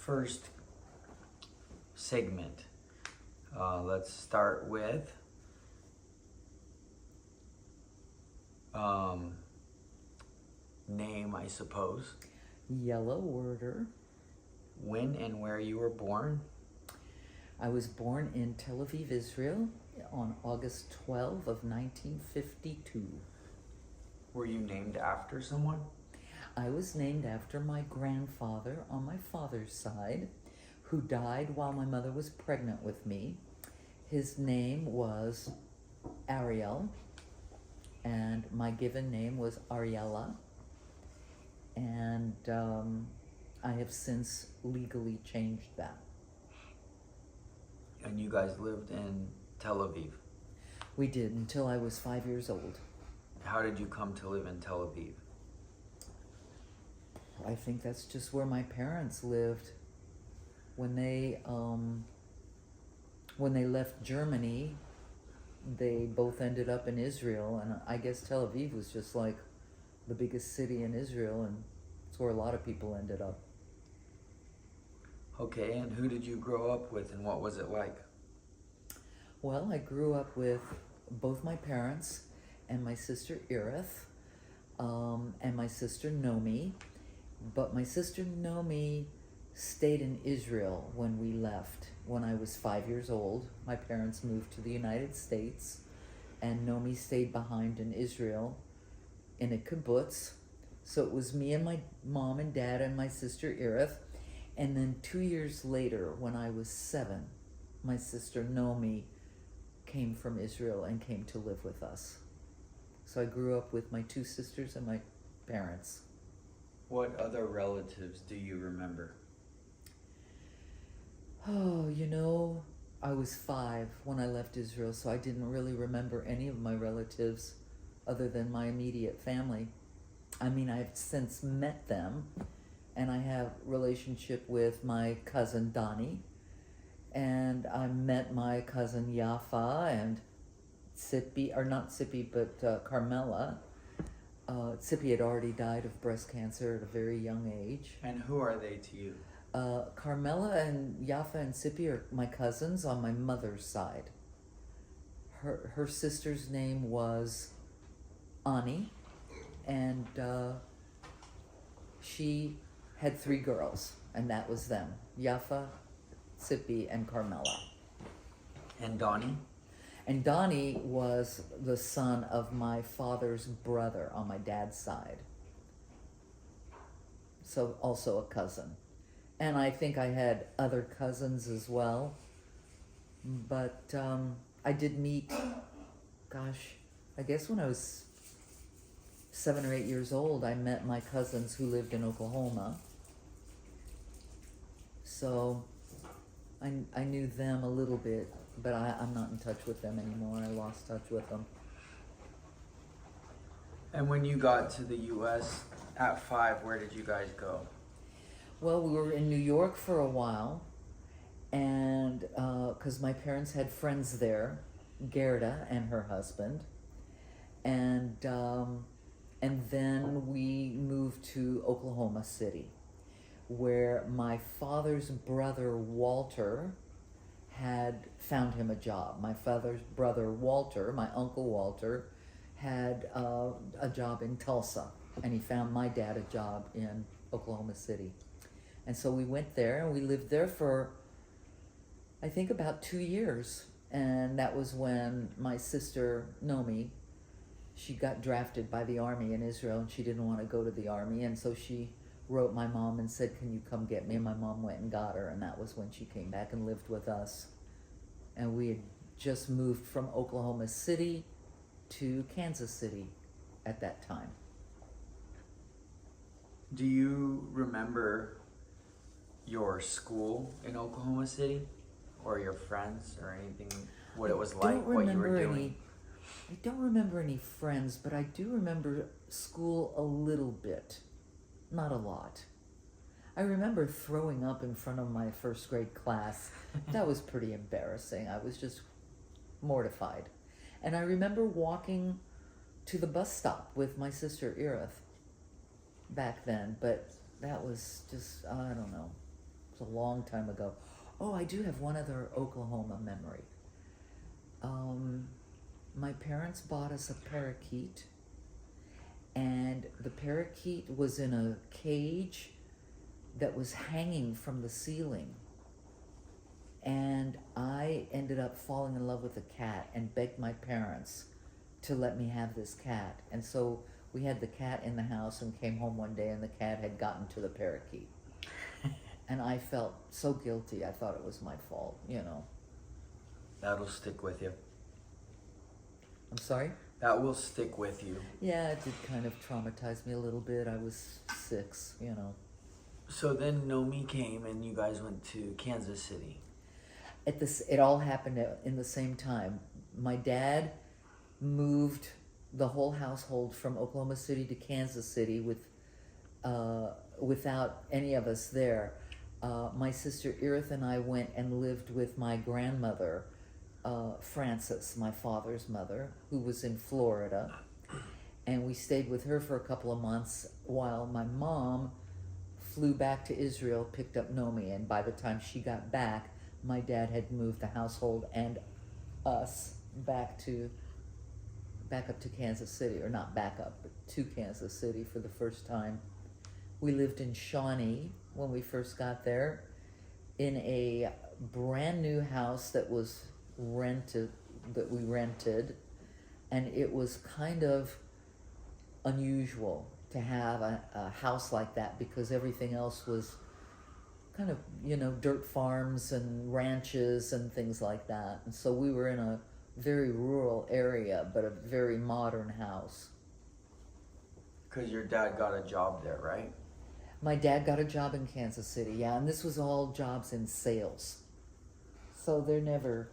first segment. Let's start with name, I suppose. Yella Werder. When and where you were born. I was born in Tel Aviv, Israel on August 12 of 1952. Were you named after someone? I was named after my grandfather on my father's side, who died while my mother was pregnant with me. His name was Ariel, and my given name was Ariella. And I have since legally changed that. And you guys lived in Tel Aviv. We did until I was 5 years old. How did you come to live in Tel Aviv? I think that's just where my parents lived. When they left Germany, they both ended up in Israel, and I guess Tel Aviv was just like the biggest city in Israel, and it's where a lot of people ended up. Okay, and who did you grow up with, and what was it like? Well, I grew up with both my parents and my sister Irith, and my sister Nomi. But my sister Nomi stayed in Israel when we left. When I was 5 years old, my parents moved to the United States, and Nomi stayed behind in Israel in a kibbutz. So it was me and my mom and dad and my sister Irith. And then 2 years later, when I was 7, my sister Nomi came from Israel and came to live with us. So I grew up with my two sisters and my parents. What other relatives do you remember? Oh, I was 5 when I left Israel, so I didn't really remember any of my relatives other than my immediate family. I mean, I've since met them, and I have relationship with my cousin Donnie, and I met my cousin Yafa and Sippy, or not Sippy, but Carmela. Sippy had already died of breast cancer at a very young age. And who are they to you? Carmela and Yafa and Sippy are my cousins on my mother's side. Her sister's name was Ani, and she had 3 girls, and that was them: Yafa, Sippy, and Carmela. And Donnie? And Donnie was the son of my father's brother on my dad's side. So also a cousin. And I think I had other cousins as well. But I did meet, I guess when I was 7 or 8 years old, I met my cousins who lived in Oklahoma. So I knew them a little bit, but I'm not in touch with them anymore. I lost touch with them. And when you got to the U.S. at 5, where did you guys go? Well, we were in New York for a while, and because my parents had friends there, Gerda and her husband, and then we moved to Oklahoma City, where my father's brother Walter had found him a job. My father's brother Walter, my uncle Walter, had a job in Tulsa, and he found my dad a job in Oklahoma City. And so we went there, and we lived there for, I think, about 2 years. And that was when my sister Nomi, she got drafted by the army in Israel, and she didn't want to go to the army, and so she wrote my mom and said, "Can you come get me?" And my mom went and got her, and that was when she came back and lived with us. And we had just moved from Oklahoma City to Kansas City at that time. Do you remember your school in Oklahoma City, or your friends, or anything, what it was like, what you were doing? I don't remember any friends, but I do remember school a little bit, not a lot. I remember throwing up in front of my first grade class. That was pretty embarrassing. I was just mortified. And I remember walking to the bus stop with my sister Irith back then, but that was just, I don't know, It's a long time ago. Oh, I do have one other Oklahoma memory. My parents bought us a parakeet, and the parakeet was in a cage that was hanging from the ceiling. And I ended up falling in love with the cat and begged my parents to let me have this cat. And so we had the cat in the house and came home one day and the cat had gotten to the parakeet. And I felt so guilty. I thought it was my fault, you know. That'll stick with you. I'm sorry? That will stick with you. Yeah, it did kind of traumatize me a little bit. I was 6, you know. So then Nomi came and you guys went to Kansas City. It all happened in the same time. My dad moved the whole household from Oklahoma City to Kansas City without any of us there. My sister Irith and I went and lived with my grandmother, Frances, my father's mother, who was in Florida. And we stayed with her for a couple of months while my mom flew back to Israel, picked up Nomi, and by the time she got back, my dad had moved the household and us back up to Kansas City, or not back up, but to Kansas City for the first time. We lived in Shawnee when we first got there, in a brand new house that we rented, and it was kind of unusual to have a house like that because everything else was kind of, you know, dirt farms and ranches and things like that. And so we were in a very rural area, but a very modern house. Because your dad got a job there, right? My dad got a job in Kansas City, yeah, and this was all jobs in sales. So they're never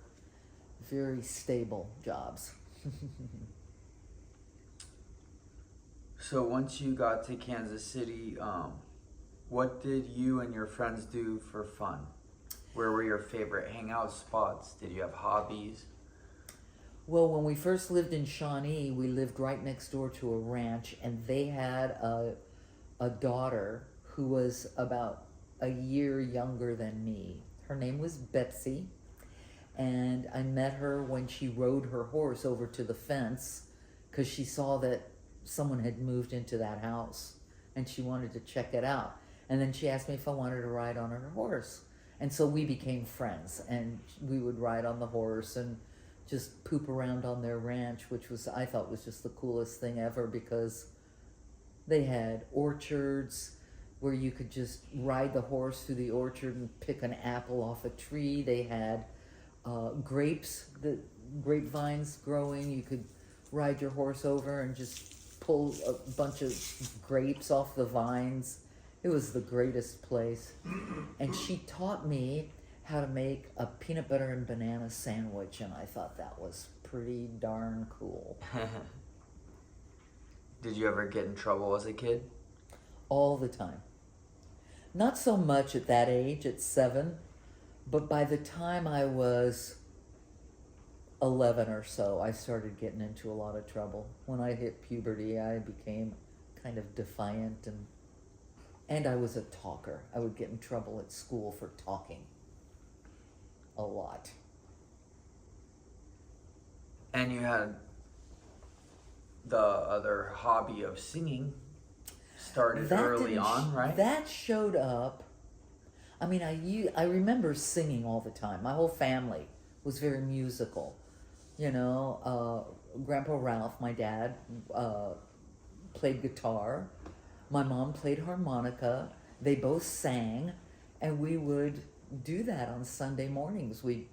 very stable jobs. So once you got to Kansas City, what did you and your friends do for fun? Where were your favorite hangout spots? Did you have hobbies? Well, when we first lived in Shawnee, we lived right next door to a ranch, and they had a daughter who was about a year younger than me. Her name was Betsy, and I met her when she rode her horse over to the fence because she saw that someone had moved into that house and she wanted to check it out. And then she asked me if I wanted to ride on her horse. And so we became friends, and we would ride on the horse and just poop around on their ranch, which I thought was just the coolest thing ever because they had orchards where you could just ride the horse through the orchard and pick an apple off a tree. They had grapevines growing. You could ride your horse over and just pull a bunch of grapes off the vines. It was the greatest place. And she taught me how to make a peanut butter and banana sandwich, and I thought that was pretty darn cool. Did you ever get in trouble as a kid? All the time. Not so much at that age, at 7, but by the time I was 11 or so, I started getting into a lot of trouble. When I hit puberty, I became kind of defiant, and I was a talker. I would get in trouble at school for talking a lot. And you had the other hobby of singing started early on, right? That showed up. I mean, I remember singing all the time. My whole family was very musical. You know, Grandpa Ralph, my dad, played guitar. My mom played harmonica. They both sang, and we would do that on Sunday mornings. We'd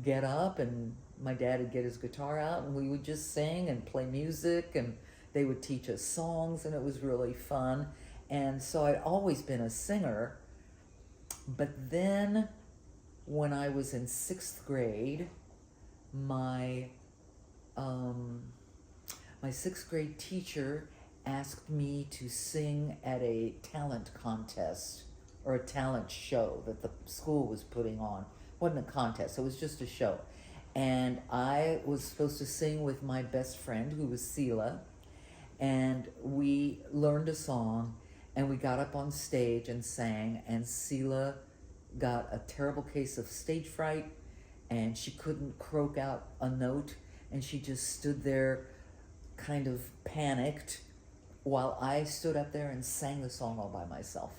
get up, and my dad would get his guitar out, and we would just sing and play music, and they would teach us songs, and it was really fun. And so I'd always been a singer. But then when I was in 6th grade, my 6th grade teacher asked me to sing at a talent contest or a talent show that the school was putting on. It wasn't a contest, it was just a show. And I was supposed to sing with my best friend, who was Sela, and we learned a song, and we got up on stage and sang, and Sela got a terrible case of stage fright, and she couldn't croak out a note, and she just stood there kind of panicked while I stood up there and sang the song all by myself.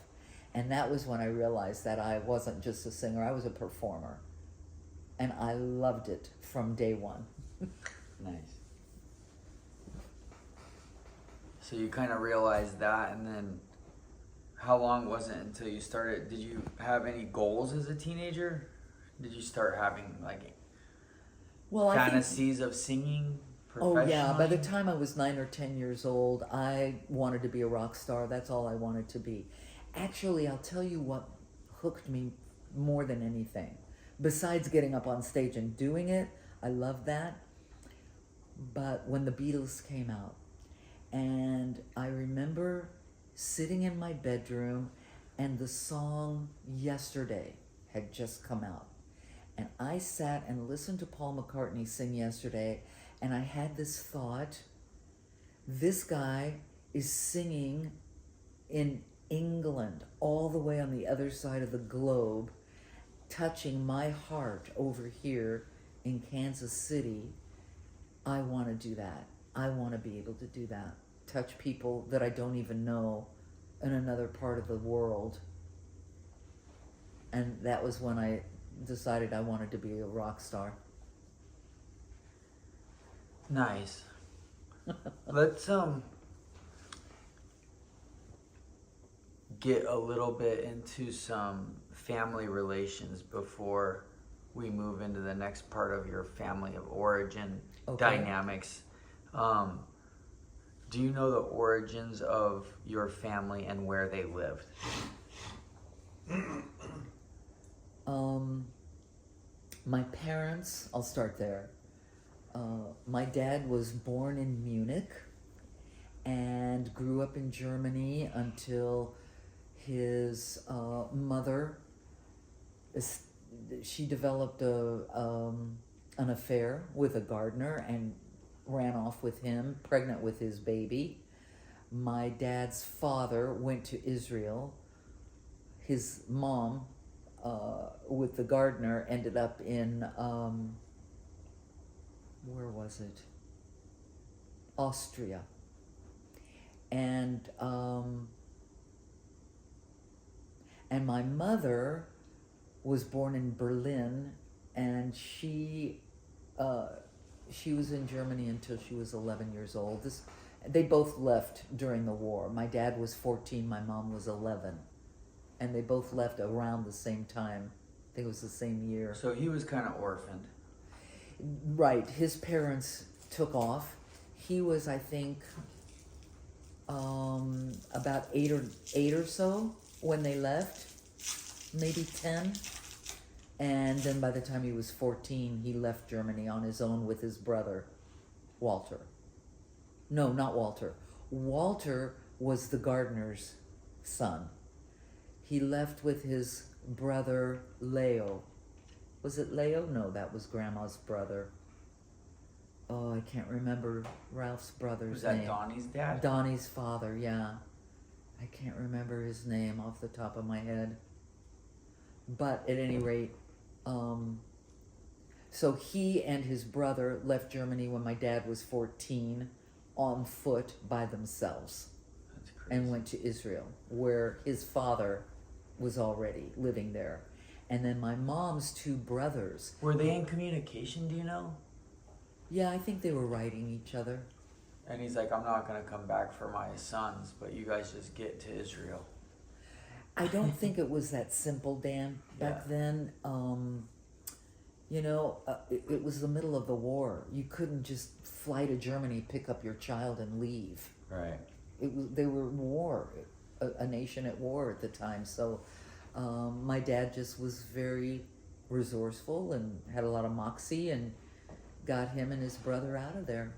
And that was when I realized that I wasn't just a singer, I was a performer. And I loved it from day one. Nice. So you kind of realized that, and then how long was it until you started? Did you have any goals as a teenager? Did you start having like fantasies of singing professionally? Oh yeah, by the time I was 9 or 10 years old, I wanted to be a rock star. That's all I wanted to be. Actually, I'll tell you what hooked me more than anything. Besides getting up on stage and doing it, I loved that. But when the Beatles came out, and I remember sitting in my bedroom, and the song Yesterday had just come out. And I sat and listened to Paul McCartney sing Yesterday, and I had this thought, this guy is singing in England, all the way on the other side of the globe, touching my heart over here in Kansas City. I want to do that. I want to be able to do that. Touch people that I don't even know in another part of the world. And that was when I decided I wanted to be a rock star. Nice. Let's get a little bit into some family relations before we move into the next part of your family of origin dynamics. Do you know the origins of your family and where they lived? My parents, I'll start there. My dad was born in Munich and grew up in Germany until his mother, she developed an affair with a gardener and ran off with him, pregnant with his baby. My dad's father went to Israel. His mom, with the gardener, ended up in, where was it? Austria. And my mother was born in Berlin, and she was in Germany until she was 11 years old. They both left during the war. My dad was 14, my mom was 11. And they both left around the same time. I think it was the same year. So he was kind of orphaned. Right. His parents took off. He was, I think, about eight or so when they left. Maybe 10. And then by the time he was 14, he left Germany on his own with his brother, Walter. No, not Walter. Walter was the gardener's son. He left with his brother, Leo. Was it Leo? No, that was Grandma's brother. Oh, I can't remember Ralph's brother's name. Was that Donnie's dad? Donnie's father, yeah. I can't remember his name off the top of my head. But at any rate, so he and his brother left Germany when my dad was 14 on foot by themselves. That's crazy. And went to Israel, where his father was already living there. And then my mom's two brothers. Were they in communication, do you know? Yeah, I think they were writing each other. And he's like, I'm not going to come back for my sons, but you guys just get to Israel. I don't think it was that simple, Dan. Back then, it was the middle of the war. You couldn't just fly to Germany, pick up your child, and leave. Right. They were war, a nation at war at the time. So my dad just was very resourceful and had a lot of moxie and got him and his brother out of there.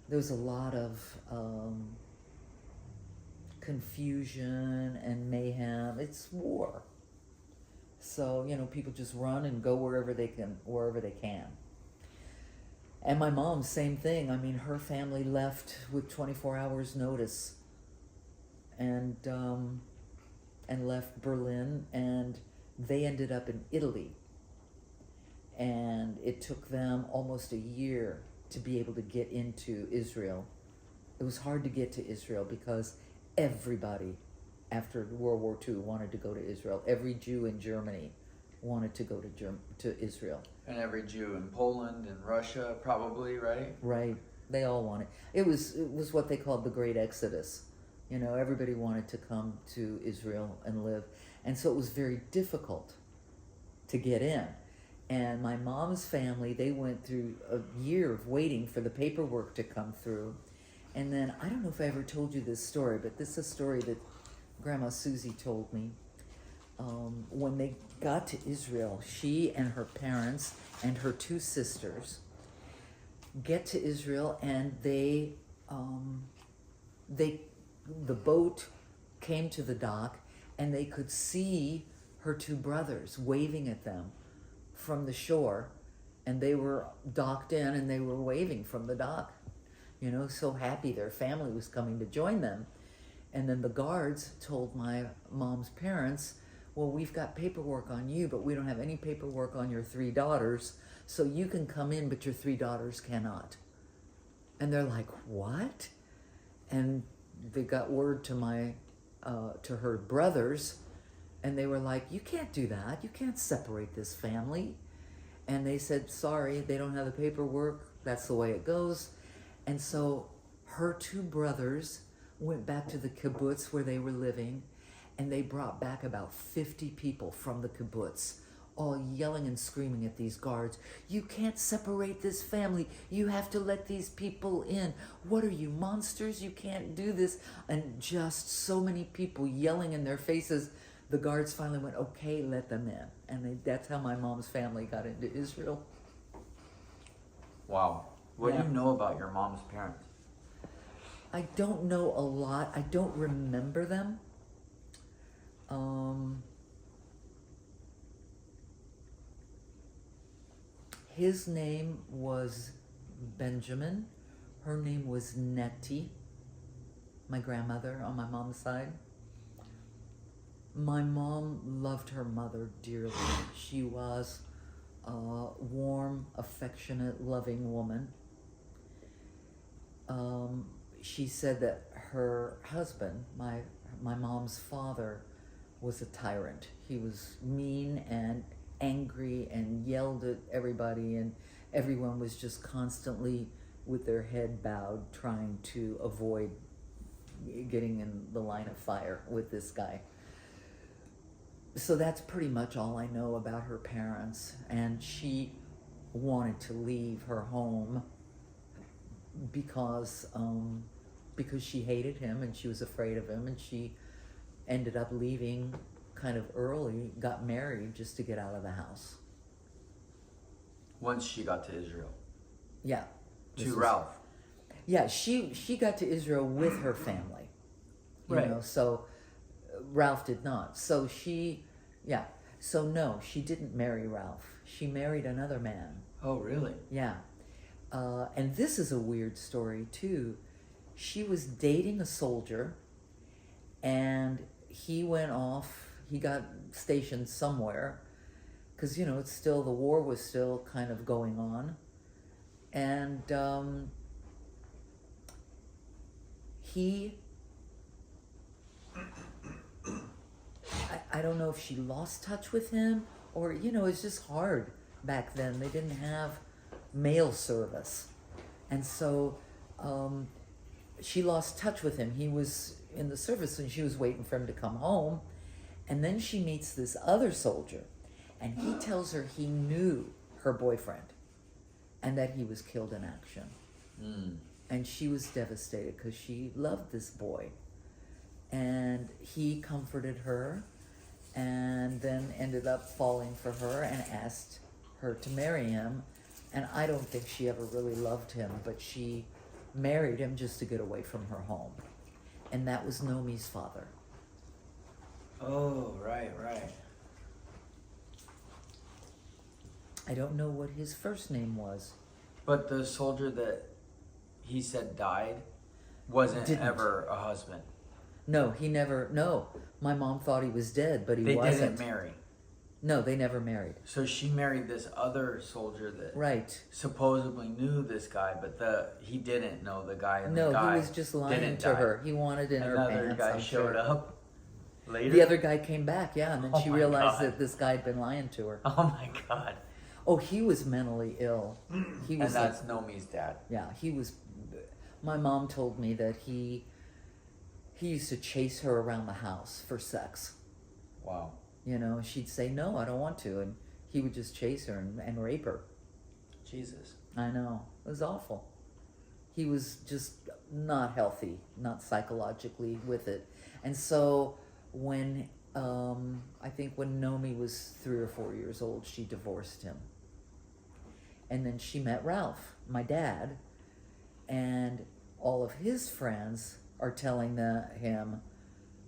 There was a lot of confusion and mayhem. It's war. So, people just run and go wherever they can. And my mom, same thing. I mean, her family left with 24 hours notice. And and left Berlin, and they ended up in Italy. And it took them almost a year to be able to get into Israel. It was hard to get to Israel because everybody after World War II wanted to go to Israel. Every Jew in Germany wanted to go to Israel. And every Jew in Poland and Russia, probably, right? Right. They all wanted. It was what they called the Great Exodus. You know, everybody wanted to come to Israel and live. And so it was very difficult to get in. And my mom's family, they went through a year of waiting for the paperwork to come through. And then, I don't know if I ever told you this story, but this is a story that Grandma Susie told me. When they got to Israel, she and her parents and her two sisters get to Israel, and the boat came to the dock, and they could see her two brothers waving at them from the shore, and they were docked in, and they were waving from the dock, you know, so happy their family was coming to join them. And then the guards told my mom's parents, well, we've got paperwork on you, but we don't have any paperwork on your three daughters, so you can come in, but your three daughters cannot. And they're like, what? And they got word to her brothers, and they were like, you can't do that. You can't separate this family. And they said, sorry, they don't have the paperwork. That's the way it goes. And so her two brothers went back to the kibbutz where they were living, and they brought back about 50 people from the kibbutz, all yelling and screaming at these guards. You can't separate this family. You have to let these people in. What are you, monsters? You can't do this. And just so many people yelling in their faces. The guards finally went, okay, let them in. And that's how my mom's family got into Israel. Wow. What do you know about your mom's parents? I don't know a lot. I don't remember them. His name was Benjamin. Her name was Nettie, my grandmother on my mom's side. My mom loved her mother dearly. She was a warm, affectionate, loving woman. She said that her husband, my mom's father, was a tyrant. He was mean and angry and yelled at everybody, and everyone was just constantly with their head bowed, trying to avoid getting in the line of fire with this guy. So that's pretty much all I know about her parents. And she wanted to leave her home because she hated him and she was afraid of him, and she ended up leaving kind of early, got married just to get out of the house. Once she got to Israel. Yeah. To Ralph. Yeah, she got to Israel with her family. You Right. know, so Ralph did not. So so no, she didn't marry Ralph. She married another man. Oh, really? Yeah. And this is a weird story too. She was dating a soldier, and he went off, he got stationed somewhere, because, you know, it's still, the war was still kind of going on. And I don't know if she lost touch with him, or, you know, it's just hard back then. They didn't have mail service. And so she lost touch with him. He was in the service, and she was waiting for him to come home. And then she meets this other soldier, and he tells her he knew her boyfriend and that he was killed in action. And she was devastated because she loved this boy. And he comforted her, and then ended up falling for her and asked her to marry him. And I don't think she ever really loved him, but she married him just to get away from her home. And that was Nomi's father. Oh, right. I don't know what his first name was. But the soldier that he said died wasn't Didn't. ever a husband. No, he never. No, my mom thought he was dead, but he They wasn't. didn't marry. No, they never married. So she married this other soldier that Right. supposedly knew this guy, but he didn't know the guy, and No, the guy he was just lying didn't to die. her. He wanted in her Another pants. guy I'm showed sure. up later. The other guy came back, yeah, and then Oh she my realized God. that this guy had been lying to her. Oh my God! Oh, he was mentally ill. He And was that's Nomi's dad. yeah, he was. My mom told me that he used to chase her around the house for sex. Wow. You know, she'd say no, I don't want to, and he would just chase her and rape her. Jesus. I know, it was awful. He was just not healthy, not psychologically with it, and so when I think when Nomi was 3 or 4 years old, she divorced him. And then she met Ralph, my dad, and all of his friends are telling him,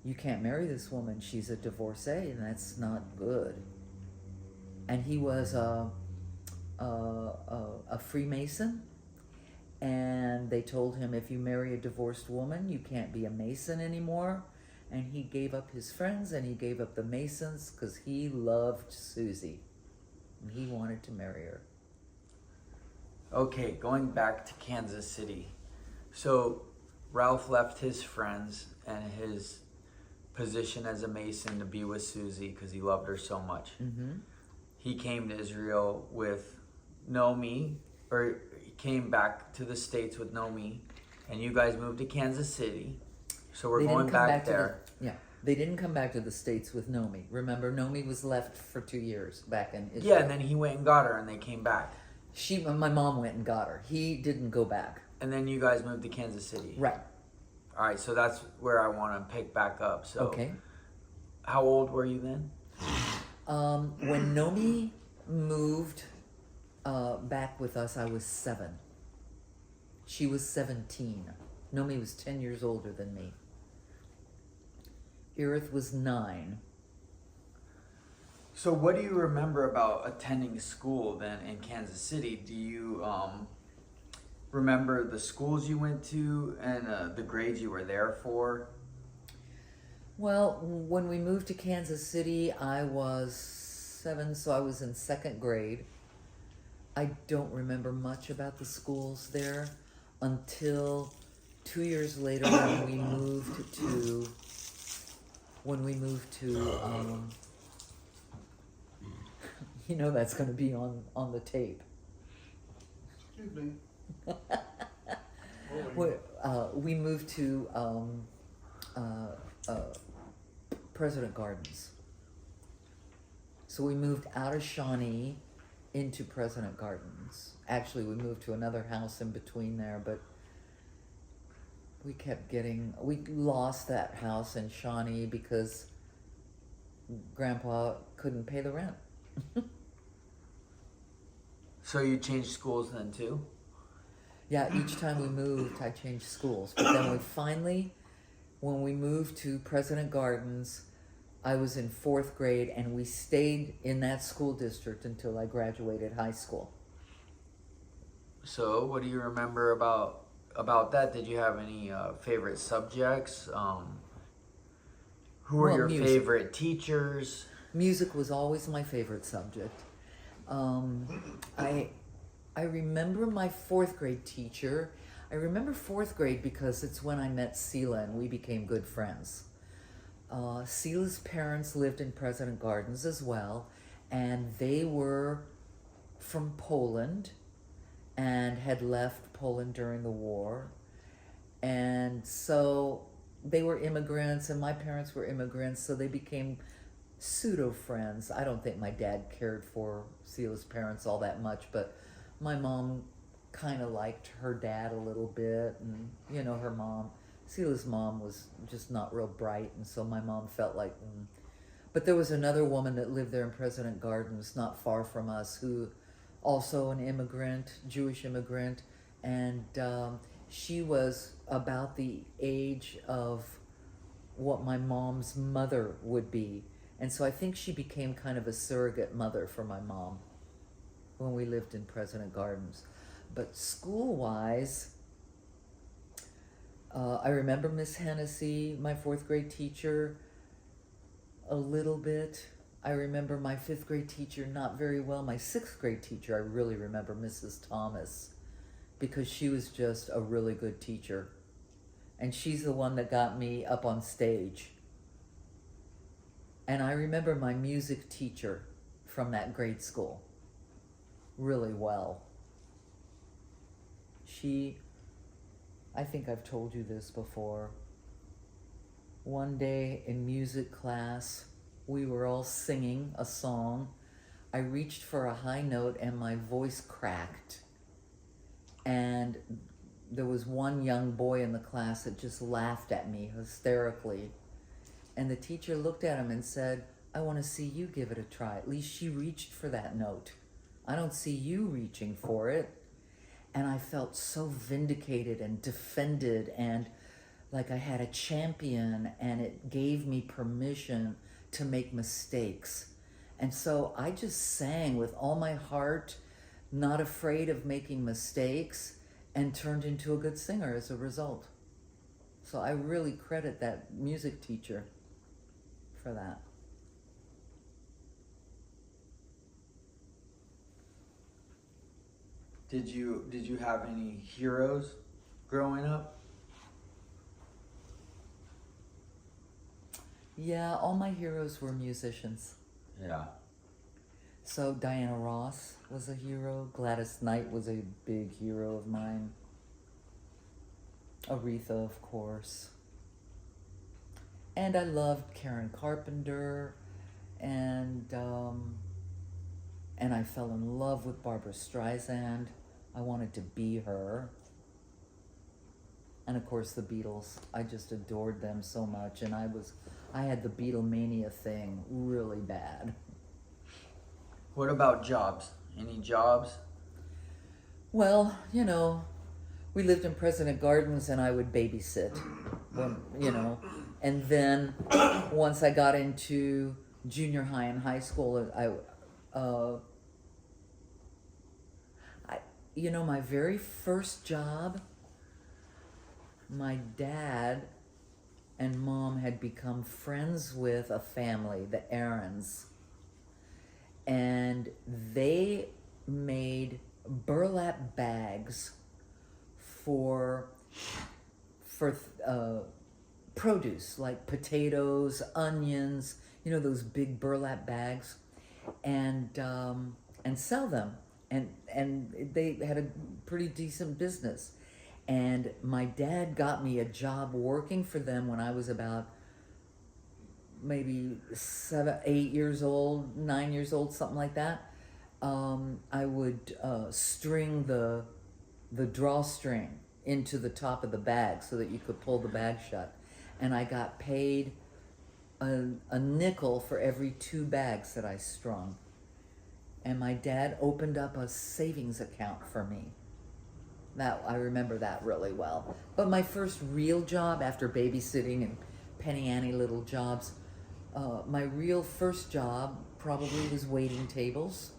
you can't marry this woman, she's a divorcee, and that's not good. And he was a Freemason, and they told him, if you marry a divorced woman, you can't be a Mason anymore. And he gave up his friends and he gave up the Masons because he loved Susie. And he wanted to marry her. Okay, going back to Kansas City. So Ralph left his friends and his position as a Mason to be with Susie because he loved her so much. Mm-hmm. He came to Israel with Nomi, or he came back to the States with Nomi, and you guys moved to Kansas City. So we're going back there. They didn't come back to the States with Nomi. Remember, Nomi was left for 2 years back in Israel. Yeah, and then he went and got her, and they came back. My mom went and got her. He didn't go back. And then you guys moved to Kansas City. Right. All right, so that's where I want to pick back up. So, Okay. How old were you then? When Nomi moved back with us, I was 7. She was 17. Nomi was 10 years older than me. Irith was 9. So what do you remember about attending school then in Kansas City? Do you remember the schools you went to and the grades you were there for? Well, when we moved to Kansas City, I was 7, so I was in 2nd grade. I don't remember much about the schools there until 2 years later when we moved to you know that's going to be on the tape. Excuse me. We moved to President Gardens. So we moved out of Shawnee into President Gardens. Actually, we moved to another house in between there, but we lost that house in Shawnee because Grandpa couldn't pay the rent. So you changed schools then too? Yeah, each time we moved, I changed schools. But then when we moved to President Gardens, I was in 4th grade, and we stayed in that school district until I graduated high school. So what do you remember about that? Did you have any favorite subjects? Who were your music. favorite teachers? Music was always my favorite subject. I remember my 4th grade teacher. I remember 4th grade because it's when I met Sela and we became good friends. Sela's parents lived in President Gardens as well, and they were from Poland and had left Poland during the war. And so they were immigrants and my parents were immigrants, so they became pseudo-friends. I don't think my dad cared for Sela's parents all that much, but my mom kind of liked her dad a little bit, and you know, her mom, Sela's mom, was just not real bright, and so my mom felt like, But there was another woman that lived there in President Gardens, not far from us, who also an immigrant, Jewish immigrant, and she was about the age of what my mom's mother would be. And so I think she became kind of a surrogate mother for my mom when we lived in President Gardens. But school-wise, I remember Miss Hennessy, my fourth grade teacher, a little bit. I remember my fifth grade teacher not very well. My sixth grade teacher, I really remember Mrs. Thomas, because she was just a really good teacher. And she's the one that got me up on stage. And I remember my music teacher from that grade school really well. I think I've told you this before. One day in music class, we were all singing a song. I reached for a high note and my voice cracked. And there was one young boy in the class that just laughed at me hysterically. And the teacher looked at him and said, I want to see you give it a try. At least she reached for that note. I don't see you reaching for it. And I felt so vindicated and defended and like I had a champion, and it gave me permission to make mistakes. And so I just sang with all my heart, not afraid of making mistakes, and turned into a good singer as a result. So I really credit that music teacher for that. Did you have any heroes growing up? Yeah, all my heroes were musicians. Yeah. So Diana Ross was a hero. Gladys Knight was a big hero of mine. Aretha, of course. And I loved Karen Carpenter, and I fell in love with Barbra Streisand. I wanted to be her. And of course the Beatles. I just adored them so much, and I had the Beatlemania thing really bad. What about jobs? Any jobs? Well, we lived in President Gardens, and I would babysit, and then once I got into junior high and high school, my very first job, my dad and mom had become friends with a family, the Aarons, and they made burlap bags for produce like potatoes, onions, those big burlap bags, and sell them, and they had a pretty decent business. And my dad got me a job working for them when I was about maybe 7, 8 years old, 9 years old, something like that. I would string the drawstring into the top of the bag so that you could pull the bag shut. And I got paid a nickel for every 2 bags that I strung. And my dad opened up a savings account for me. I remember that really well. But my first real job after babysitting and Penny Annie little jobs, my real first job probably was waiting tables.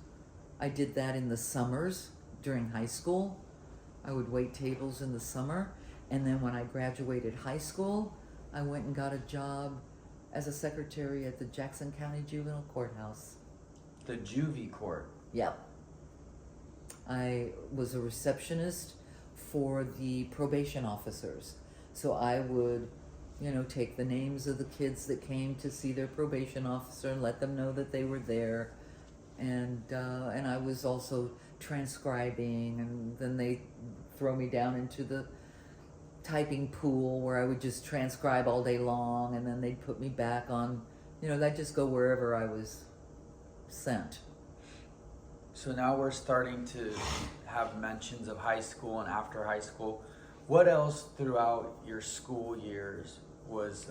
I did that in the summers during high school. I would wait tables in the summer. And then when I graduated high school, I went and got a job as a secretary at the Jackson County Juvenile Courthouse. The juvie court. Yep. I was a receptionist for the probation officers. So I would, take the names of the kids that came to see their probation officer and let them know that they were there. And I was also transcribing, and then they throw me down into the typing pool where I would just transcribe all day long, and then they'd put me back on, I'd just go wherever I was sent. So now we're starting to have mentions of high school and after high school. What else throughout your school years was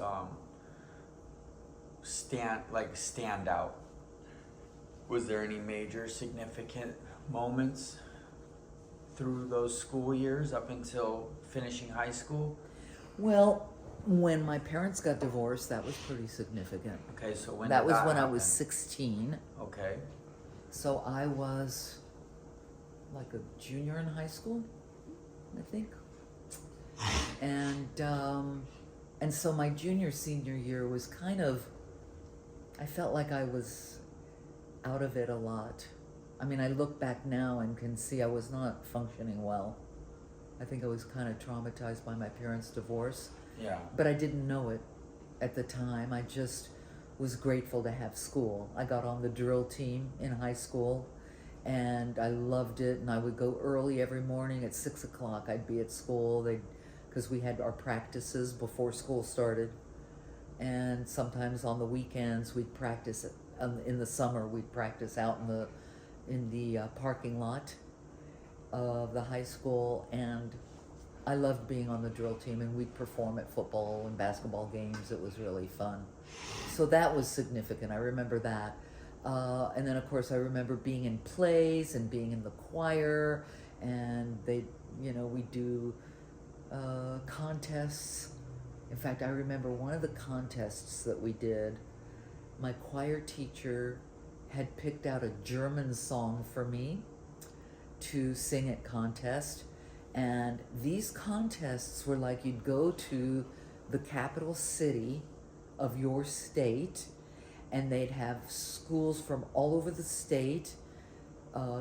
stand out? Was there any major significant moments through those school years up until finishing high school? Well, when my parents got divorced, that was pretty significant. Okay, so when that did was that when happen? I was 16. Okay. So I was like a junior in high school, I think. And so my junior senior year was kind of, I felt like I was out of it a lot. I mean, I look back now and can see I was not functioning well. I think I was kind of traumatized by my parents' divorce. Yeah. But I didn't know it at the time. I just was grateful to have school. I got on the drill team in high school and I loved it, and I would go early every morning at 6 o'clock. I'd be at school because we had our practices before school started, and sometimes on the weekends we'd practice. In the summer we'd practice out in the parking lot of the high school, and I loved being on the drill team, and we'd perform at football and basketball games. It was really fun. So that was significant. I remember that. And then, of course, I remember being in plays and being in the choir, and we'd do contests. In fact, I remember one of the contests that we did, my choir teacher had picked out a German song for me to sing at contest. And these contests were like, you'd go to the capital city of your state, and they'd have schools from all over the state,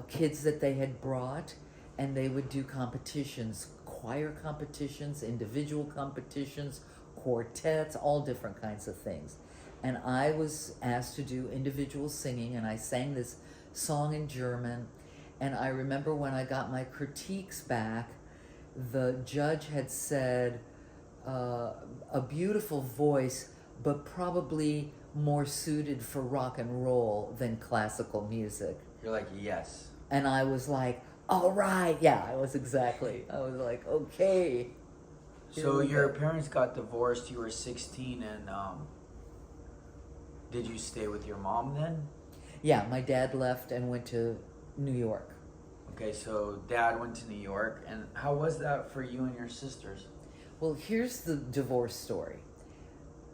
kids that they had brought, and they would do competitions, choir competitions, individual competitions, quartets, all different kinds of things. And I was asked to do individual singing, and I sang this song in German. And I remember when I got my critiques back, the judge had said, a beautiful voice, but probably more suited for rock and roll than classical music. You're like, yes. And I was like, all right. Yeah, I was like, okay. So your parents got divorced, you were 16, and did you stay with your mom then? Yeah, my dad left and went to New York. Okay, so dad went to New York, and how was that for you and your sisters? Well, here's the divorce story.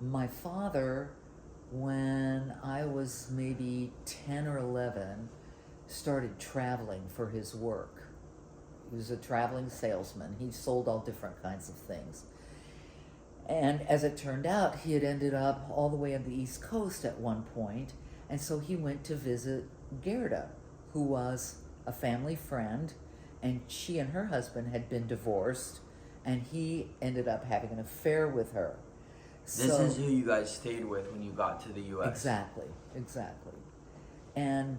My father, when I was maybe 10 or 11, started traveling for his work. He was a traveling salesman. He sold all different kinds of things. And as it turned out, he had ended up all the way on the East Coast at one point, and so he went to visit Gerda, who was a family friend, and she and her husband had been divorced, and he ended up having an affair with her. This is who you guys stayed with when you got to the U.S. Exactly. And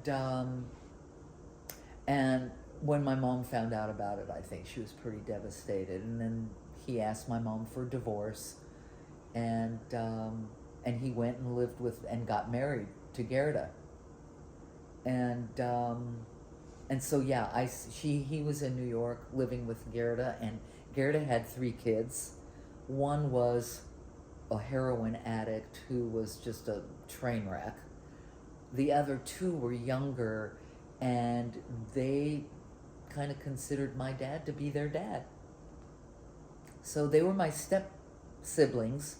when my mom found out about it, I think she was pretty devastated. And then he asked my mom for a divorce, and he went and lived with and got married to Gerda. And so yeah, he was in New York living with Gerda, and Gerda had 3 kids. One was a heroin addict who was just a train wreck. The other 2 were younger, and they kind of considered my dad to be their dad. So they were my step siblings,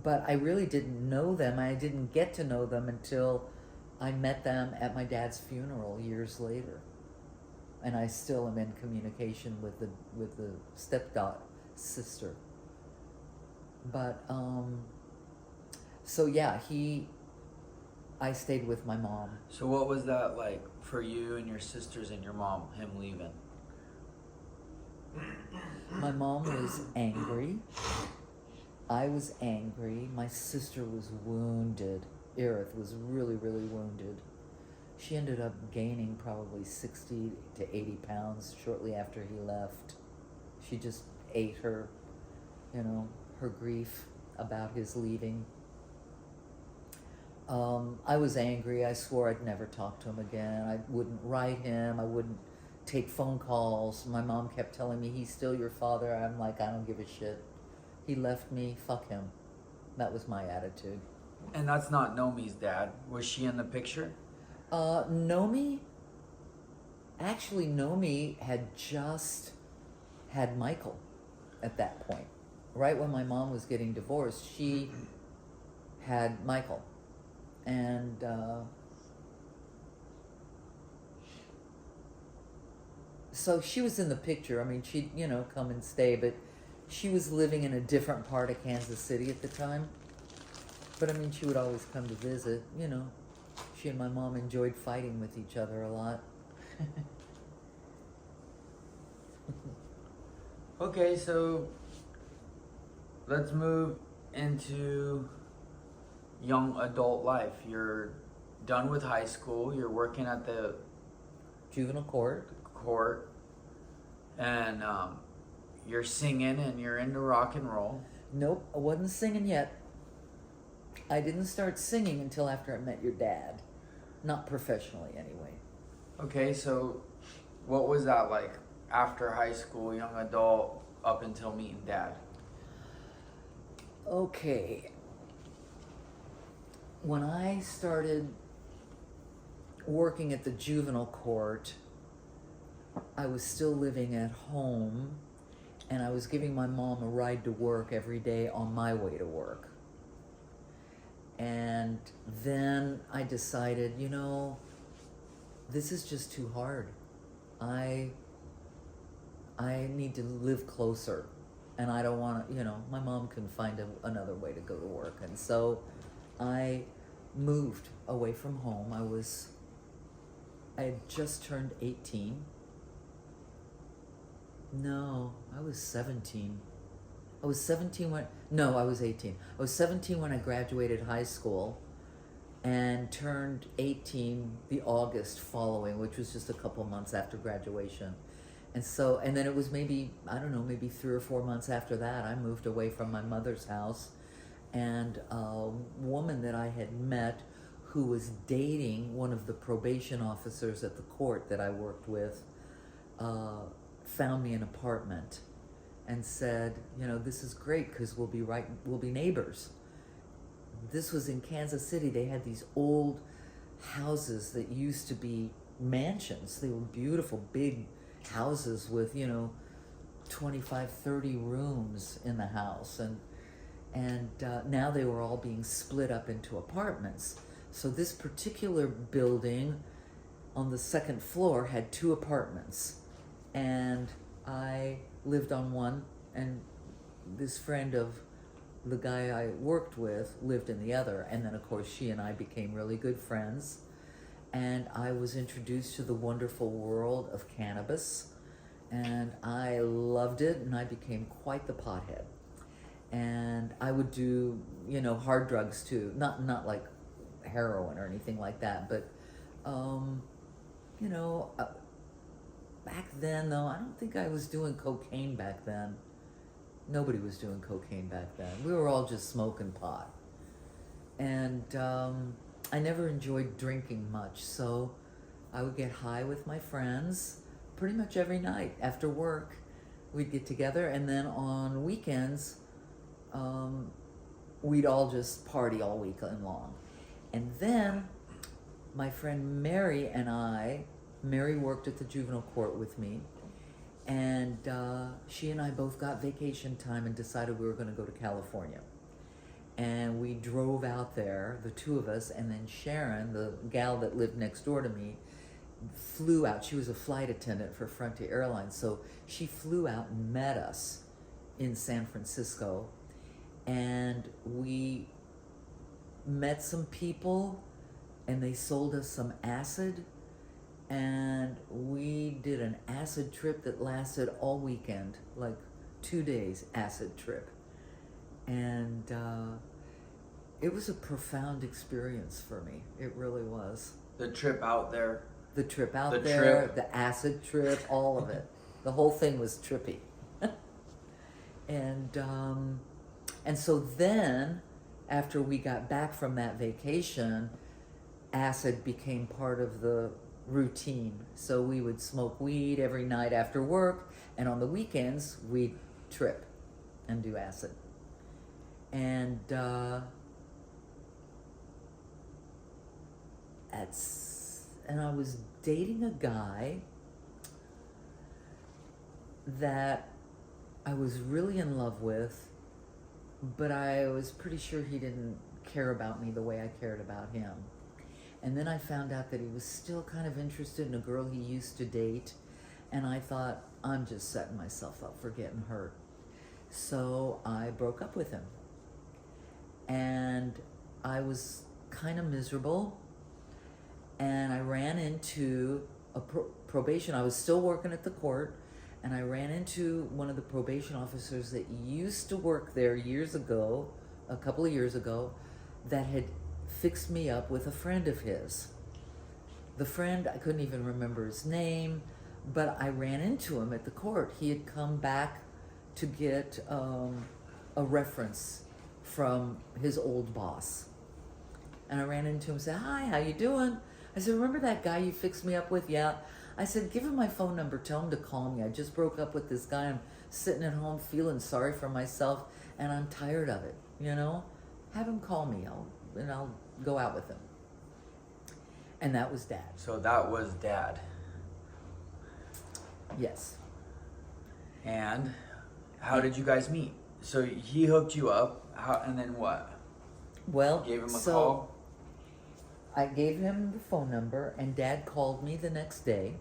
but I really didn't know them. I didn't get to know them until I met them at my dad's funeral years later. And I still am in communication with the sister. But so yeah, I stayed with my mom. So what was that like for you and your sisters and your mom, him leaving? My mom was angry. I was angry. My sister was wounded. Erith was really, really wounded. She ended up gaining probably 60 to 80 pounds shortly after he left. She just ate her grief about his leaving. I was angry. I swore I'd never talk to him again. I wouldn't write him. I wouldn't take phone calls. My mom kept telling me, he's still your father. I'm like, I don't give a shit. He left me, fuck him. That was my attitude. And that's not Nomi's dad. Was she in the picture? Nomi had just had Michael at that point. Right when my mom was getting divorced, she had Michael. And so she was in the picture. I mean, she'd, come and stay, but She was living in a different part of Kansas City at the time. But I mean, she would always come to visit, you know. She and my mom enjoyed fighting with each other a lot. Okay, so let's move into young adult life. You're done with high school, you're working at the Juvenile court. court, and you're singing and you're into rock and roll. Nope, I wasn't singing yet. I didn't start singing until after I met your dad. Not professionally, anyway. Okay, so what was that like after high school, young adult, up until meeting dad? Okay. When I started working at the juvenile court, I was still living at home, and I was giving my mom a ride to work every day on my way to work. And then I decided, you know, this is just too hard. I need to live closer, and I don't want to, you know, my mom can find another way to go to work. And so I moved away from home. I had just turned 18. No, I was 17. I was 17 when, no, I was 18. I was 17 when I graduated high school and turned 18 the August following, which was just a couple months after graduation. And so, and then it was maybe, I don't know, maybe 3 or 4 months after that, I moved away from my mother's house, and a woman that I had met who was dating one of the probation officers at the court that I worked with, found me an apartment and said, you know, this is great because we'll be neighbors. This was in Kansas City. They had these old houses that used to be mansions. They were beautiful, big houses with, you know, 25, 30 rooms in the house. And now they were all being split up into apartments. So this particular building on the second floor had 2 apartments. And I lived on one, and this friend of the guy I worked with lived in the other. And then, of course, she and I became really good friends. And I was introduced to the wonderful world of cannabis. And I loved it, and I became quite the pothead. And I would do, you know, hard drugs too. Not like heroin or anything like that, but, you know, back then, though, I don't think I was doing cocaine back then. Nobody was doing cocaine back then. We were all just smoking pot. And I never enjoyed drinking much, so I would get high with my friends pretty much every night after work. We'd get together, and then on weekends, we'd all just party all weekend long. And then my friend Mary and Mary worked at the juvenile court with me, and she and I both got vacation time and decided we were going to go to California. And we drove out there, the 2 of us, and then Sharon, the gal that lived next door to me, flew out. She was a flight attendant for Frontier Airlines, so she flew out and met us in San Francisco, and we met some people, and they sold us some acid, and we did an acid trip that lasted all weekend, like 2 days acid trip. And it was a profound experience for me. It really was. The trip out there. The trip out The there, trip. the acid trip, all of it. The whole thing was trippy. And so then, after we got back from that vacation, acid became part of the routine. So we would smoke weed every night after work, and on the weekends, we'd trip and do acid. And I was dating a guy that I was really in love with, but I was pretty sure he didn't care about me the way I cared about him. And then I found out that he was still kind of interested in a girl he used to date, and I thought, I'm just setting myself up for getting hurt. So I broke up with him. And I was kind of miserable. And I ran into a probation. I was still working at the court. And I ran into one of the probation officers that used to work there years ago, a couple of years ago, that had fixed me up with a friend of his. The friend, I couldn't even remember his name, but I ran into him at the court. He had come back to get a reference from his old boss. And I ran into him and said, "Hi, how you doing?" I said, "Remember that guy you fixed me up with?" "Yeah." I said, "Give him my phone number. Tell him to call me. I just broke up with this guy. I'm sitting at home feeling sorry for myself, and I'm tired of it, you know? Have him call me, and I'll go out with him." And that was Dad. So that was Dad. Yes. And how did you guys meet? So he hooked you up, and then what? Well, Gave him a so call? I gave him the phone number, and Dad called me the next day.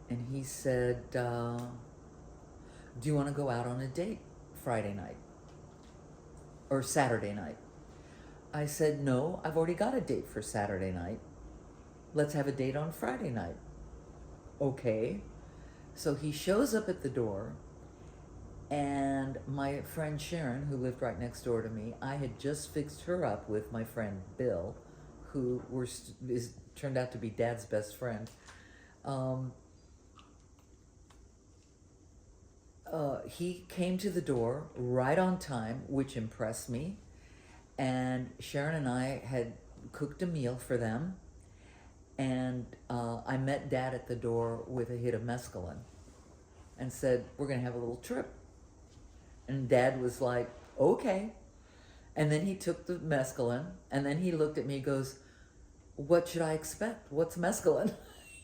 And he said, "Do you want to go out on a date Friday night? Or Saturday night?" I said, "No, I've already got a date for Saturday night. Let's have a date on Friday night." "Okay." So he shows up at the door, and my friend Sharon, who lived right next door to me, I had just fixed her up with my friend Bill, who turned out to be Dad's best friend. He came to the door right on time, which impressed me. And Sharon and I had cooked a meal for them. And I met Dad at the door with a hit of mescaline and said, "We're going to have a little trip." And Dad was like, "Okay." And then he took the mescaline, and then he looked at me and goes, "What should I expect? What's mescaline?"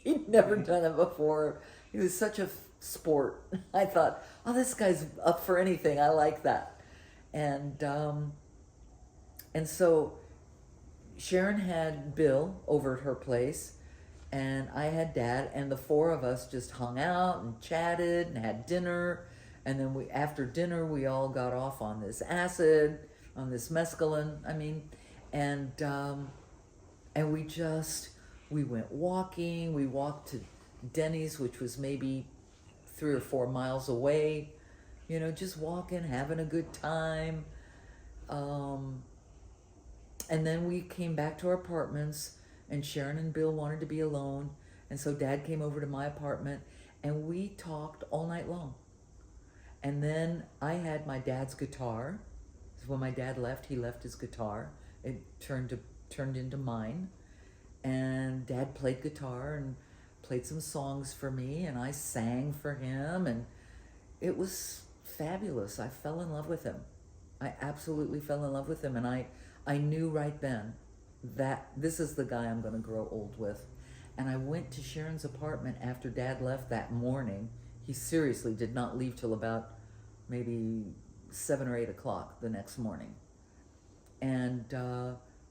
He'd never done it before. He was such a sport. I thought, "Oh, this guy's up for anything. I like that." And so Sharon had Bill over at her place, and I had Dad, and the four of us just hung out and chatted and had dinner. And then after dinner, we all got off on this acid, on this mescaline. And we went walking. We walked to Denny's, which was maybe 3 or 4 miles away. You know, just walking, having a good time. And then we came back to our apartments, and Sharon and Bill wanted to be alone. And so Dad came over to my apartment, and we talked all night long. And then I had my dad's guitar. So when my dad left, he left his guitar. It turned into mine. And Dad played guitar and played some songs for me, and I sang for him, and it was fabulous. I fell in love with him. I absolutely fell in love with him, and I knew right then that this is the guy I'm going to grow old with. And I went to Sharon's apartment after Dad left that morning. He seriously did not leave till about maybe 7 or 8 o'clock the next morning. And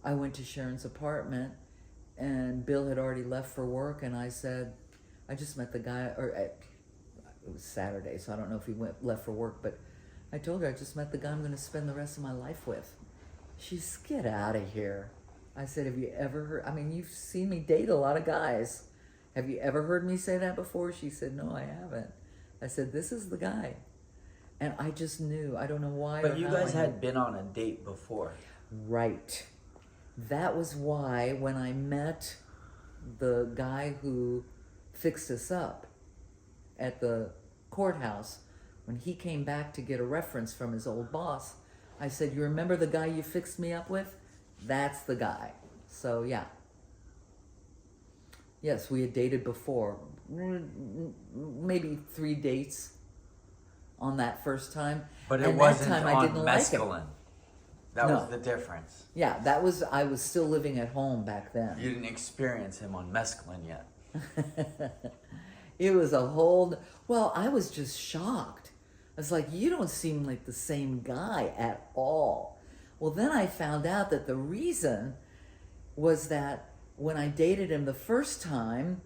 I went to Sharon's apartment, and Bill had already left for work, and I said, I just met the guy, it was Saturday, so I don't know if he left for work, but I told her I just met the guy I'm going to spend the rest of my life with. She's, "Get out of here." I said, "Have you ever heard, you've seen me date a lot of guys. Have you ever heard me say that before?" She said, "No, I haven't." I said, "This is the guy." And I just knew. I don't know why. But you guys had been on a date before. Right. That was why when I met the guy who fixed us up at the courthouse, when he came back to get a reference from his old boss, I said, "You remember the guy you fixed me up with? That's the guy." So, yeah. Yes, we had dated before. Maybe 3 dates on that first time. But it and wasn't that time on I didn't mescaline. like him. That No. was the difference. Yeah, I was still living at home back then. You didn't experience him on mescaline yet. It was I was just shocked. I was like, "You don't seem like the same guy at all." Well, then I found out that the reason was that when I dated him the first time,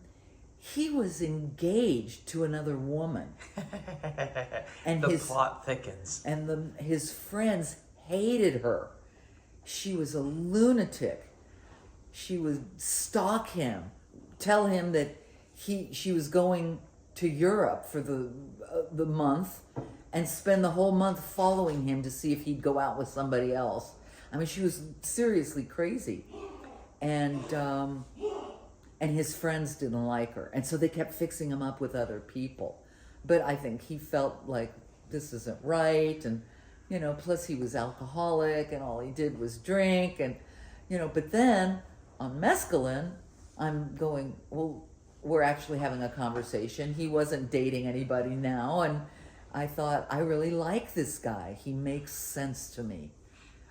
he was engaged to another woman. And the plot thickens. And his friends hated her. She was a lunatic. She would stalk him, tell him that she was going to Europe for the month, and spend the whole month following him to see if he'd go out with somebody else. I mean, she was seriously crazy. And his friends didn't like her. And so they kept fixing him up with other people. But I think he felt like this isn't right. And, plus he was alcoholic and all he did was drink. And, but then on mescaline, I'm going, well, we're actually having a conversation. He wasn't dating anybody now. And I thought, I really like this guy. He makes sense to me.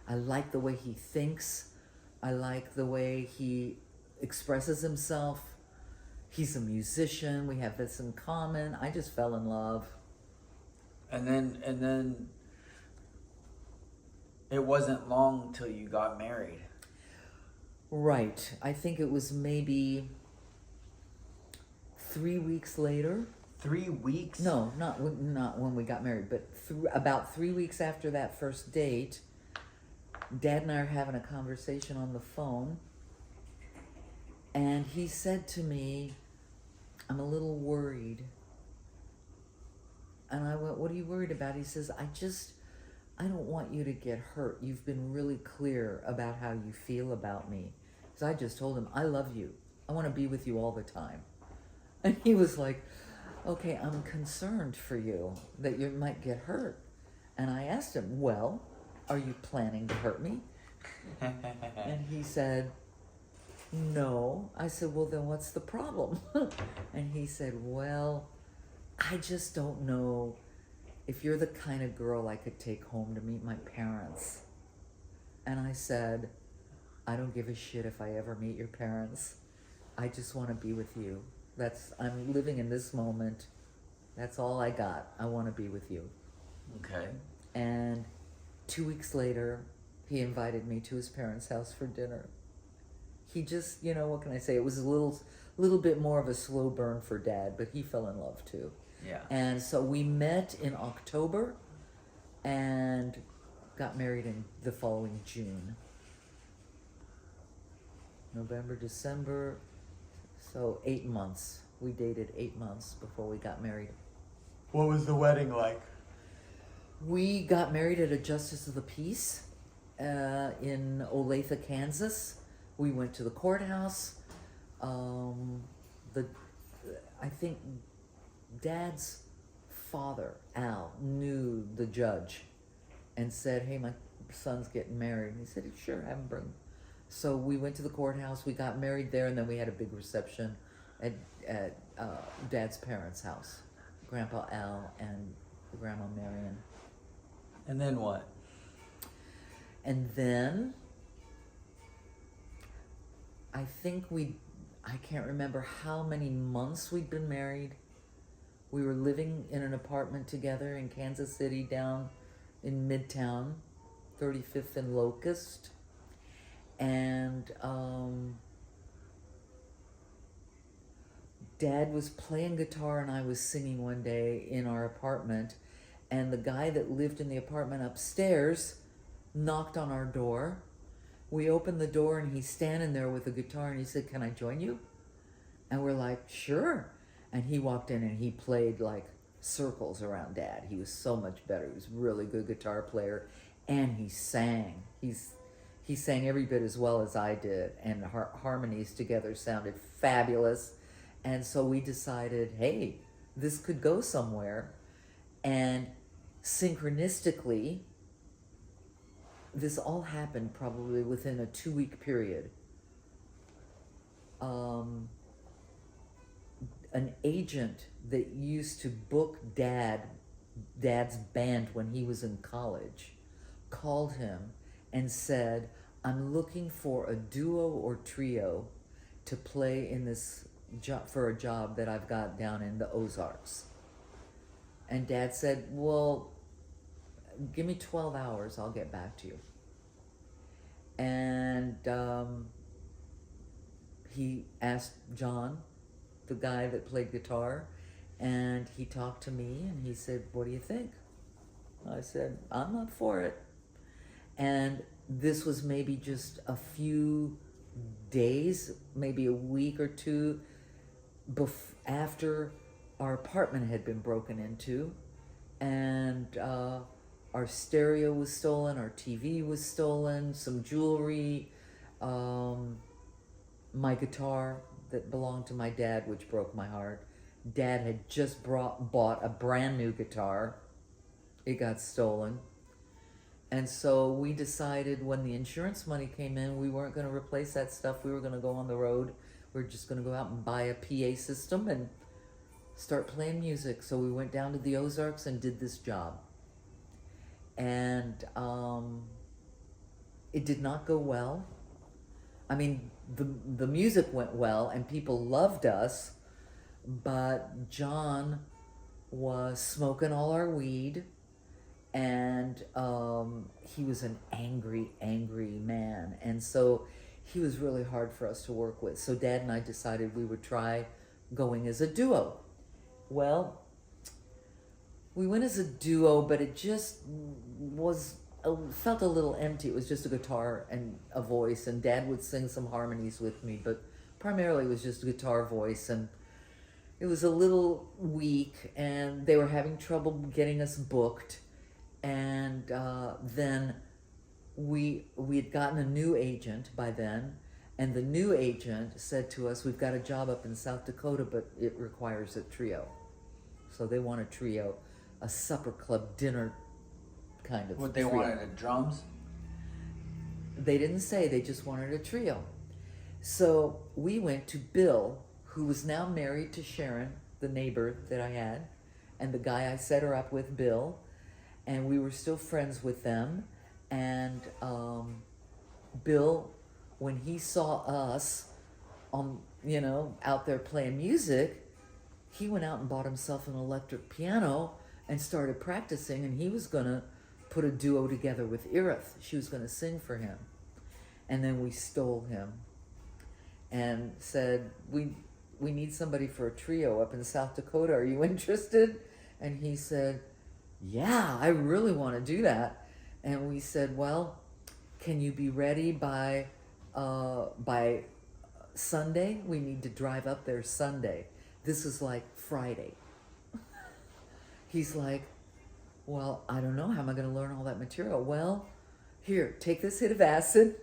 I like the way he thinks. I like the way he expresses himself. He's a musician. We have this in common. I just fell in love. And then it wasn't long till you got married. Right. I think it was maybe 3 weeks later. 3 weeks? No, not when we got married, but about 3 weeks after that first date, Dad and I are having a conversation on the phone, and he said to me, I'm a little worried. And I went, what are you worried about? He says, I don't want you to get hurt. You've been really clear about how you feel about me. So I just told him, I love you. I want to be with you all the time. And he was like, okay, I'm concerned for you that you might get hurt. And I asked him, well, are you planning to hurt me? And he said, no. I said, well, then what's the problem? And he said, well, I just don't know if you're the kind of girl I could take home to meet my parents. And I said, I don't give a shit if I ever meet your parents. I just want to be with you. I'm living in this moment. That's all I got. I want to be with you. Okay. And 2 weeks later, he invited me to his parents' house for dinner. He just, what can I say? It was a little bit more of a slow burn for Dad, but he fell in love too. Yeah. And so we met in October and got married in the following June. November, December, so 8 months. We dated 8 months before we got married. What was the wedding like? We got married at a Justice of the Peace in Olathe, Kansas. We went to the courthouse. I think Dad's father, Al, knew the judge and said, hey, my son's getting married. And he said, sure, have him bring. So we went to the courthouse, we got married there, and then we had a big reception at Dad's parents' house, Grandpa Al and Grandma Marion. And then what? And then I think I can't remember how many months we'd been married. We were living in an apartment together in Kansas City down in Midtown, 35th and Locust. And Dad was playing guitar and I was singing one day in our apartment. And the guy that lived in the apartment upstairs knocked on our door. We opened the door and he's standing there with a guitar and he said, can I join you? And we're like, sure. And he walked in and he played like circles around Dad. He was so much better. He was a really good guitar player. And he sang. He sang every bit as well as I did. And our harmonies together sounded fabulous. And so we decided, hey, this could go somewhere. And synchronistically, this all happened probably within a 2-week period. An agent that used to book Dad's band when he was in college called him and said, I'm looking for a duo or trio to play in this job for a job that I've got down in the Ozarks. And Dad said, well, give me 12 hours, I'll get back to you. And he asked John the guy that played guitar, and he talked to me and he said, "What do you think?" I said, "I'm up for it." And this was maybe just a few days, maybe a week or two after our apartment had been broken into, and our stereo was stolen, our TV was stolen, some jewelry, my guitar that belonged to my dad, which broke my heart. Dad had just bought a brand new guitar. It got stolen. And so we decided when the insurance money came in, we weren't going to replace that stuff. We were going to go on the road. We were just going to go out and buy a PA system and start playing music. So we went down to the Ozarks and did this job. And it did not go well. I mean, the music went well and people loved us, but John was smoking all our weed, and he was an angry man, and so he was really hard for us to work with. So Dad and I decided we would try going as a duo. Well, we went as a duo, but it just felt a little empty. It was just a guitar and a voice, and Dad would sing some harmonies with me, but primarily it was just a guitar voice, and it was a little weak, and they were having trouble getting us booked. And then we had gotten a new agent by then, and the new agent said to us, "We've got a job up in South Dakota, but it requires a trio." So they want a trio, a supper club dinner kind of What they trio. wanted, a drums? They didn't say, they just wanted a trio. So we went to Bill, who was now married to Sharon, the neighbor that I had, and the guy I set her up with, Bill, and we were still friends with them. And Bill, when he saw us out there playing music, he went out and bought himself an electric piano and started practicing, and he was gonna put a duo together with Irith. She was gonna sing for him. And then we stole him and said, we need somebody for a trio up in South Dakota. Are you interested? And he said, "Yeah, I really want to do that." And we said, "Well, can you be ready by Sunday? We need to drive up there Sunday." This is like Friday. He's like, "Well, I don't know. How am I going to learn all that material?" "Well, here, take this hit of acid."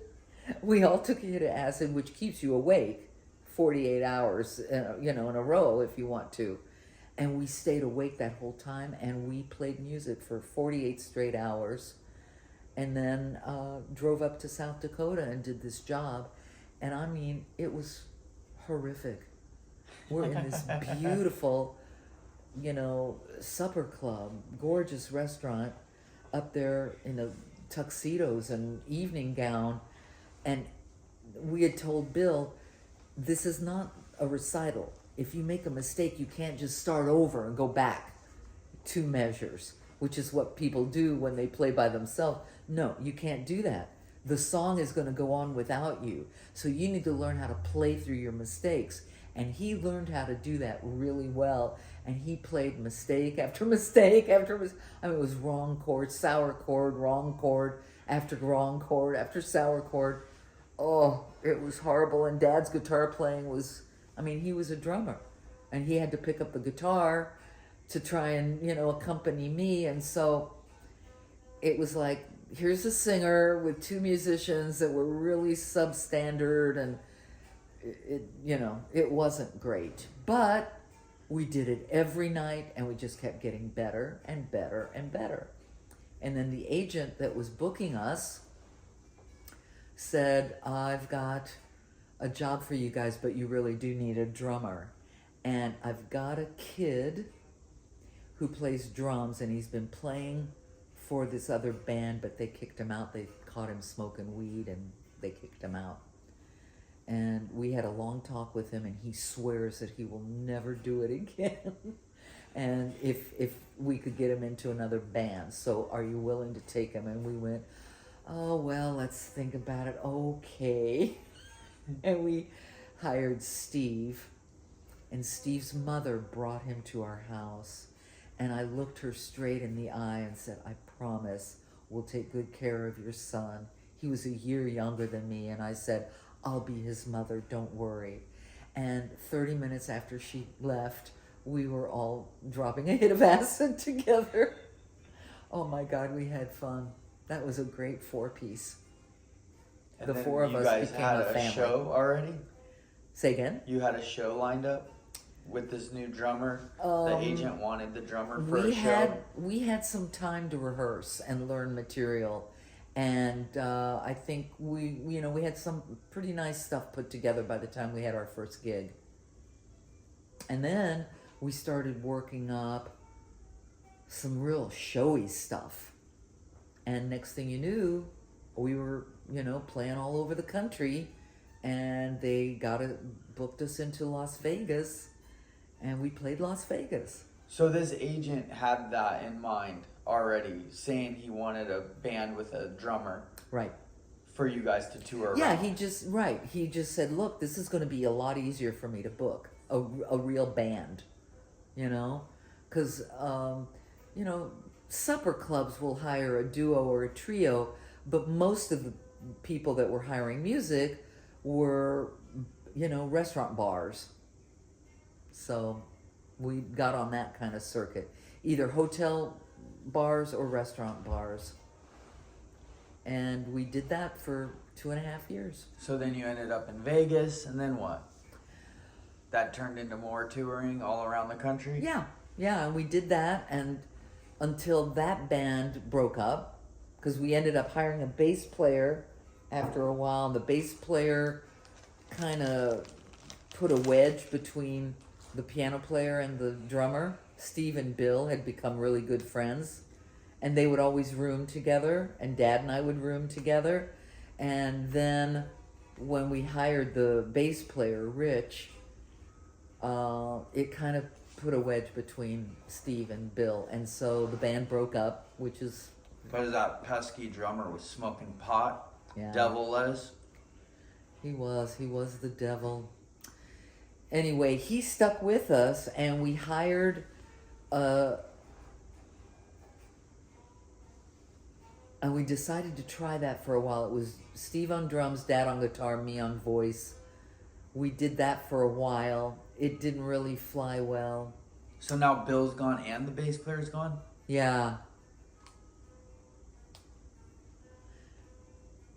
We all took a hit of acid, which keeps you awake 48 hours, in a row if you want to. And we stayed awake that whole time, and we played music for 48 straight hours, and then drove up to South Dakota and did this job. And I mean, it was horrific. We're in this beautiful, supper club, gorgeous restaurant up there in the tuxedos and evening gown. And we had told Bill, this is not a recital. If you make a mistake, you can't just start over and go back 2 measures, which is what people do when they play by themselves. No, you can't do that. The song is going to go on without you. So you need to learn how to play through your mistakes. And he learned how to do that really well. And he played mistake after mistake after mistake. I mean, it was wrong chord, sour chord, wrong chord, after wrong chord, after sour chord. Oh, it was horrible. And Dad's guitar playing was, he was a drummer. And he had to pick up the guitar to try and, accompany me. And so it was like, here's a singer with 2 musicians that were really substandard, and it wasn't great. But we did it every night, and we just kept getting better and better and better. And then the agent that was booking us said, "I've got a job for you guys, but you really do need a drummer. And I've got a kid who plays drums, and he's been playing for this other band, but they kicked him out. They caught him smoking weed, and they kicked him out." And we had a long talk with him, and he swears that he will never do it again. And if we could get him into another band, so are you willing to take him? And we went, "Oh, well, let's think about it." Okay. And we hired Steve, And Steve's mother brought him to our house. And I looked her straight in the eye and said, I promise we'll take good care of your son. He was a year younger than me. And I said, I'll be his mother, don't worry. And 30 minutes after she left, we were all dropping a hit of acid together. Oh my God, we had fun. That was a great 4-piece. And The then 4 of you us guys became had a family. show already? Say again? You had a show lined up with this new drummer? The agent wanted the drummer for a show? We had some time to rehearse and learn material. And I think we had some pretty nice stuff put together by the time we had our first gig. And then we started working up some real showy stuff. And next thing you knew, we were, playing all over the country. And they booked us into Las Vegas. And we played Las Vegas. So this agent had that in mind already, saying he wanted a band with a drummer. Right. For you guys to tour around. Yeah, he just said, look, this is going to be a lot easier for me to book a real band, because supper clubs will hire a duo or a trio, but most of the people that were hiring music were restaurant bars. So we got on that kind of circuit, either hotel bars or restaurant bars. And we did that for 2.5 years. So then you ended up in Vegas, and then what? That turned into more touring all around the country? Yeah, and we did that, and until that band broke up, because we ended up hiring a bass player after a while, and the bass player kind of put a wedge between the piano player and the drummer. Steve and Bill had become really good friends, and they would always room together, and Dad and I would room together. And then when we hired the bass player, Rich, it kind of put a wedge between Steve and Bill, and so the band broke up, which is... Because that pesky drummer was smoking pot, Yeah. devil lettuce. He was the devil. Anyway, he stuck with us, and we hired and we decided to try that for a while. It was Steve on drums, Dad on guitar, me on voice. We did that for a while. It didn't really fly well. So now Bill's gone and the bass player's gone? Yeah.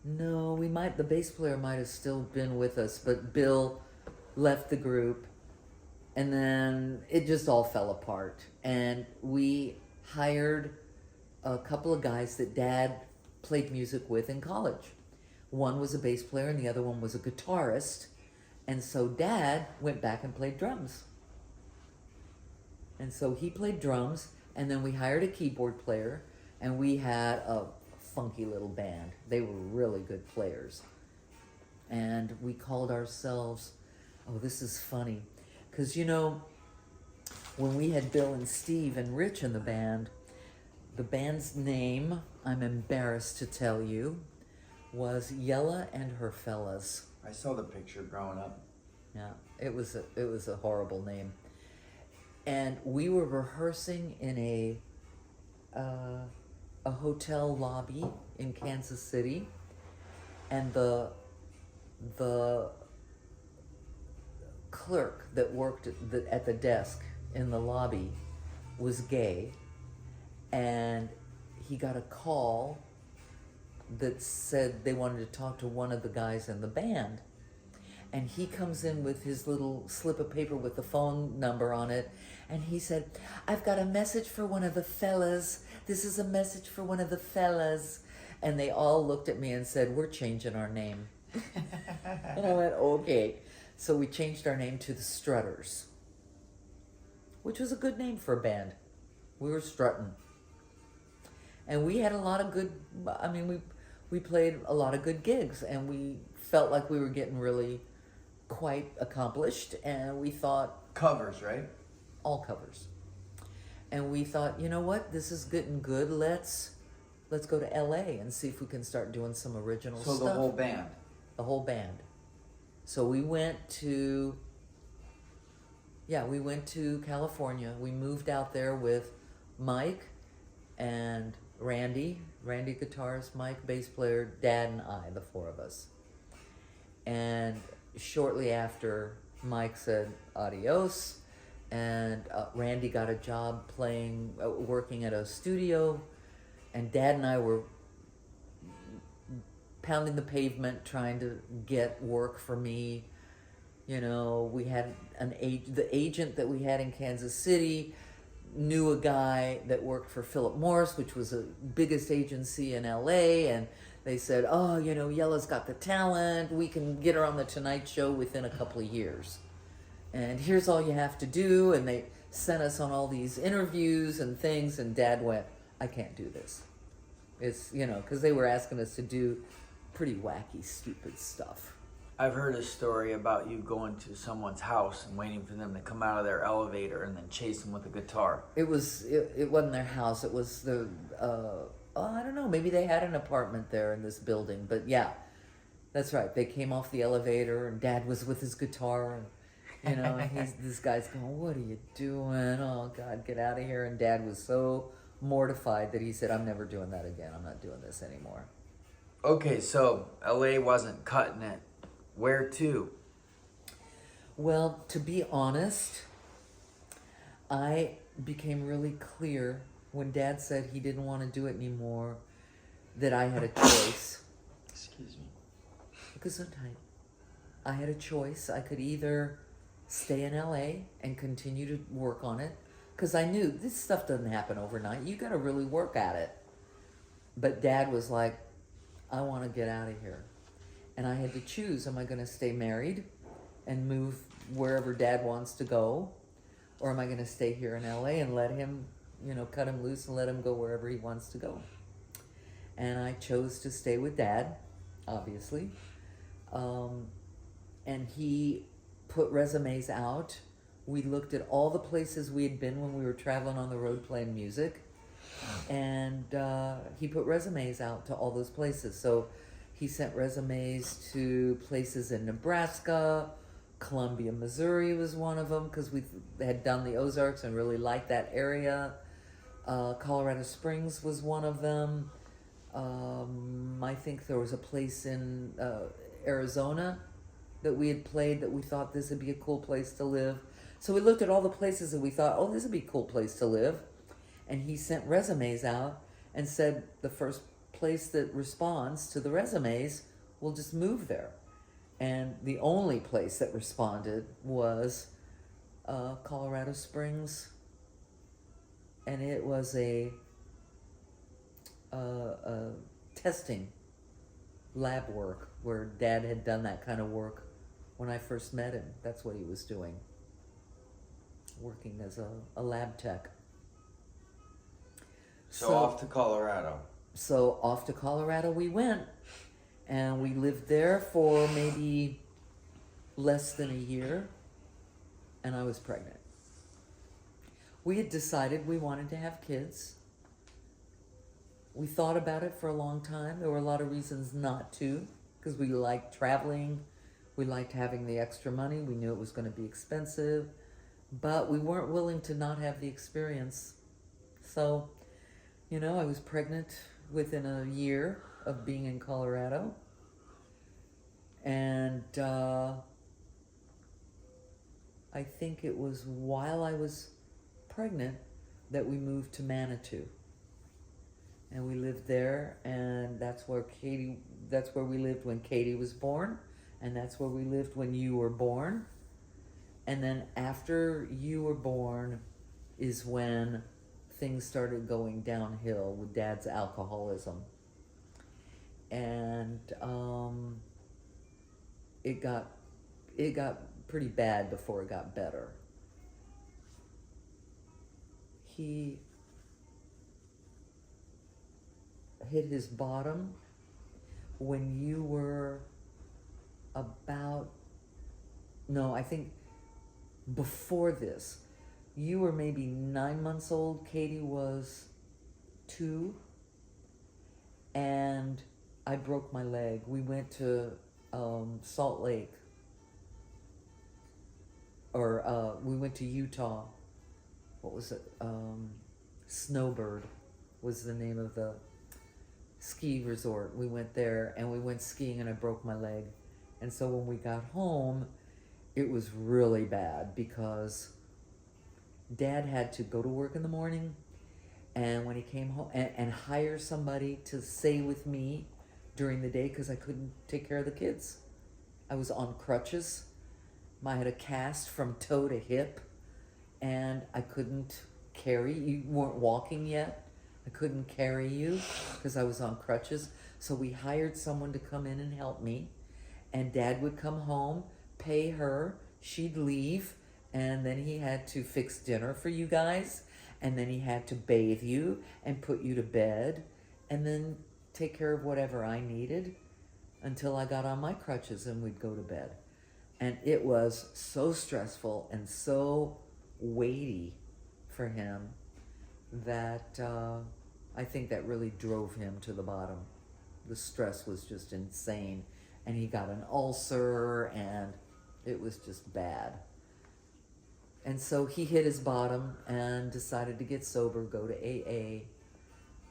No, the bass player might have still been with us, but Bill left the group, and then it just all fell apart. And we hired a couple of guys that Dad played music with in college. One was a bass player and the other one was a guitarist. And so Dad went back and played drums. And so he played drums, and then we hired a keyboard player, and we had a funky little band. They were really good players. And we called ourselves, this is funny, because when we had Bill and Steve and Rich in the band's name, I'm embarrassed to tell you, was Yella and Her Fellas. I saw the picture growing up. Yeah, it was a horrible name. And we were rehearsing in a hotel lobby in Kansas City, and the clerk that worked at the desk in the lobby was gay, and he got a call that said they wanted to talk to one of the guys in the band. And he comes in with his little slip of paper with the phone number on it, and he said, I've got a message for one of the fellas. This is a message for one of the fellas. And they all looked at me and said, we're changing our name. And I went, okay. So we changed our name to the Strutters, which was a good name for a band. We were strutting. And we had a lot of good, we played a lot of good gigs, and we felt like we were getting really quite accomplished, and we thought... Covers, right? All covers. And we thought, you know what, this is getting good, let's go to LA and see if we can start doing some original stuff. So the whole band? The whole band. So we went to Yeah, we went to California. We moved out there with Mike and Randy. Randy guitarist, Mike bass player, Dad and I, the four of us. And shortly after, Mike said adios, and Randy got a job working at a studio, and Dad and I were pounding the pavement trying to get work for me. You know, we had the agent that we had in Kansas City knew a guy that worked for Philip Morris, which was the biggest agency in LA, and they said, oh, you know, Yella's got the talent, we can get her on the Tonight Show within a couple of years. And here's all you have to do. And they sent us on all these interviews and things, and Dad went, I can't do this. It's, you know, because they were asking us to do pretty wacky, stupid stuff. I've heard a story about you going to someone's house and waiting for them to come out of their elevator and then chase them with a guitar. It wasn't their house. It was I don't know, maybe they had an apartment there in this building. But yeah, that's right. They came off the elevator and Dad was with his guitar. And, you know, this guy's going, what are you doing? Oh, God, get out of here. And Dad was so mortified that he said, I'm never doing that again. I'm not doing this anymore. Okay, so LA wasn't cutting it. Where to? Well, to be honest, I became really clear when Dad said he didn't want to do it anymore that I had a choice. Excuse me. Gesundheit. I had a choice. I could either stay in LA and continue to work on it, because I knew this stuff doesn't happen overnight. You got to really work at it. But Dad was like, I want to get out of here. And I had to choose, am I going to stay married and move wherever Dad wants to go? Or am I going to stay here in LA and let him, you know, cut him loose and let him go wherever he wants to go? And I chose to stay with Dad, obviously. And he put resumes out. We looked at all the places we had been when we were traveling on the road playing music. And he put resumes out to all those places. So he sent resumes to places in Nebraska. Columbia, Missouri was one of them, because we had done the Ozarks and really liked that area. Colorado Springs was one of them. I think there was a place in Arizona that we had played that we thought this would be a cool place to live. So we looked at all the places and we thought, oh, this would be a cool place to live. And he sent resumes out and said the first place that responds to the resumes, we'll just move there. And the only place that responded was Colorado Springs. And it was a testing lab work where Dad had done that kind of work when I first met him. That's what he was doing, working as a lab tech. So off to Colorado. So off to Colorado we went, and we lived there for maybe less than a year, and I was pregnant. We had decided we wanted to have kids. We thought about it for a long time. There were a lot of reasons not to, because we liked traveling, we liked having the extra money, we knew it was going to be expensive, but we weren't willing to not have the experience. So, you know, I was pregnant within a year of being in Colorado. And I think it was while I was pregnant that we moved to Manitou. And we lived there, and that's where we lived when Katie was born, and that's where we lived when you were born. And then after you were born is when things started going downhill with Dad's alcoholism. And it got pretty bad before it got better. He hit his bottom when you were I think before this, you were maybe 9 months old, Katie was 2, and I broke my leg. We went to Salt Lake, we went to Utah. What was it? Snowbird was the name of the ski resort. We went there and we went skiing and I broke my leg. And so when we got home, it was really bad because Dad had to go to work in the morning, and when he came home and hire somebody to stay with me during the day because I couldn't take care of the kids. I was on crutches. I had a cast from toe to hip, and I couldn't carry. You weren't walking yet. I couldn't carry you because I was on crutches. So we hired someone to come in and help me, and Dad would come home, pay her, she'd leave, and then he had to fix dinner for you guys, and then he had to bathe you and put you to bed, and then take care of whatever I needed until I got on my crutches and we'd go to bed. And it was so stressful and so weighty for him that I think that really drove him to the bottom. The stress was just insane, and he got an ulcer, and it was just bad. And so he hit his bottom and decided to get sober, go to AA,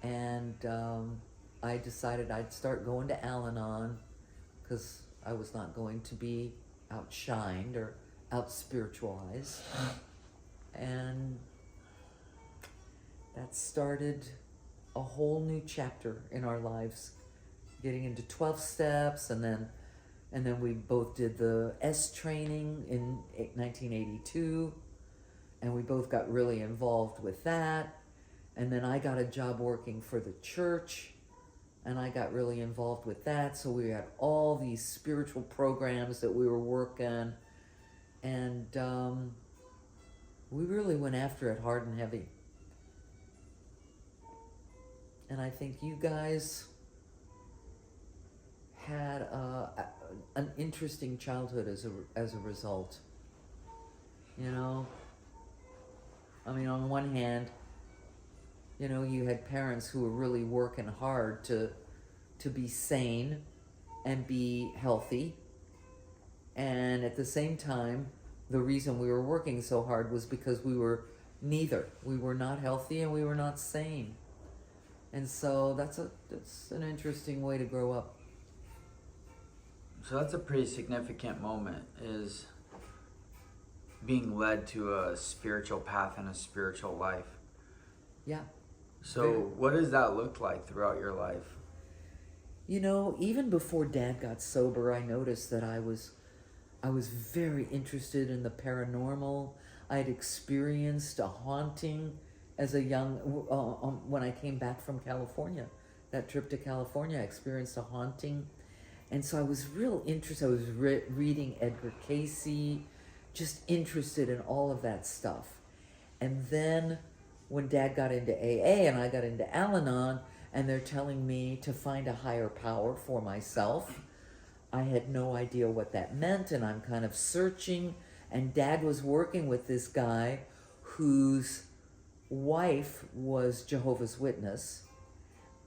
and I decided I'd start going to Al-Anon because I was not going to be outshined or out-spiritualized. And that started a whole new chapter in our lives, getting into 12 steps, and then we both did the S training in 1982, and we both got really involved with that. And then I got a job working for the church, and I got really involved with that. So we had all these spiritual programs that we were working, and we really went after it hard and heavy. And I think you guys had an interesting childhood as a result. You know, I mean, on one hand, you know, you had parents who were really working hard to be sane and be healthy. And at the same time, the reason we were working so hard was because we were neither. We were not healthy and we were not sane. And so that's an interesting way to grow up. So that's a pretty significant moment, is being led to a spiritual path and a spiritual life. Yeah. So what does that look like throughout your life? You know, even before Dad got sober, I noticed that I was very interested in the paranormal. I had experienced a haunting as a young, when I came back from California. That trip to California, I experienced a haunting. And so I was real interested. I was reading Edgar Cayce, just interested in all of that stuff. And then when Dad got into AA and I got into Al-Anon, and they're telling me to find a higher power for myself, I had no idea what that meant, and I'm kind of searching. And Dad was working with this guy whose wife was Jehovah's Witness,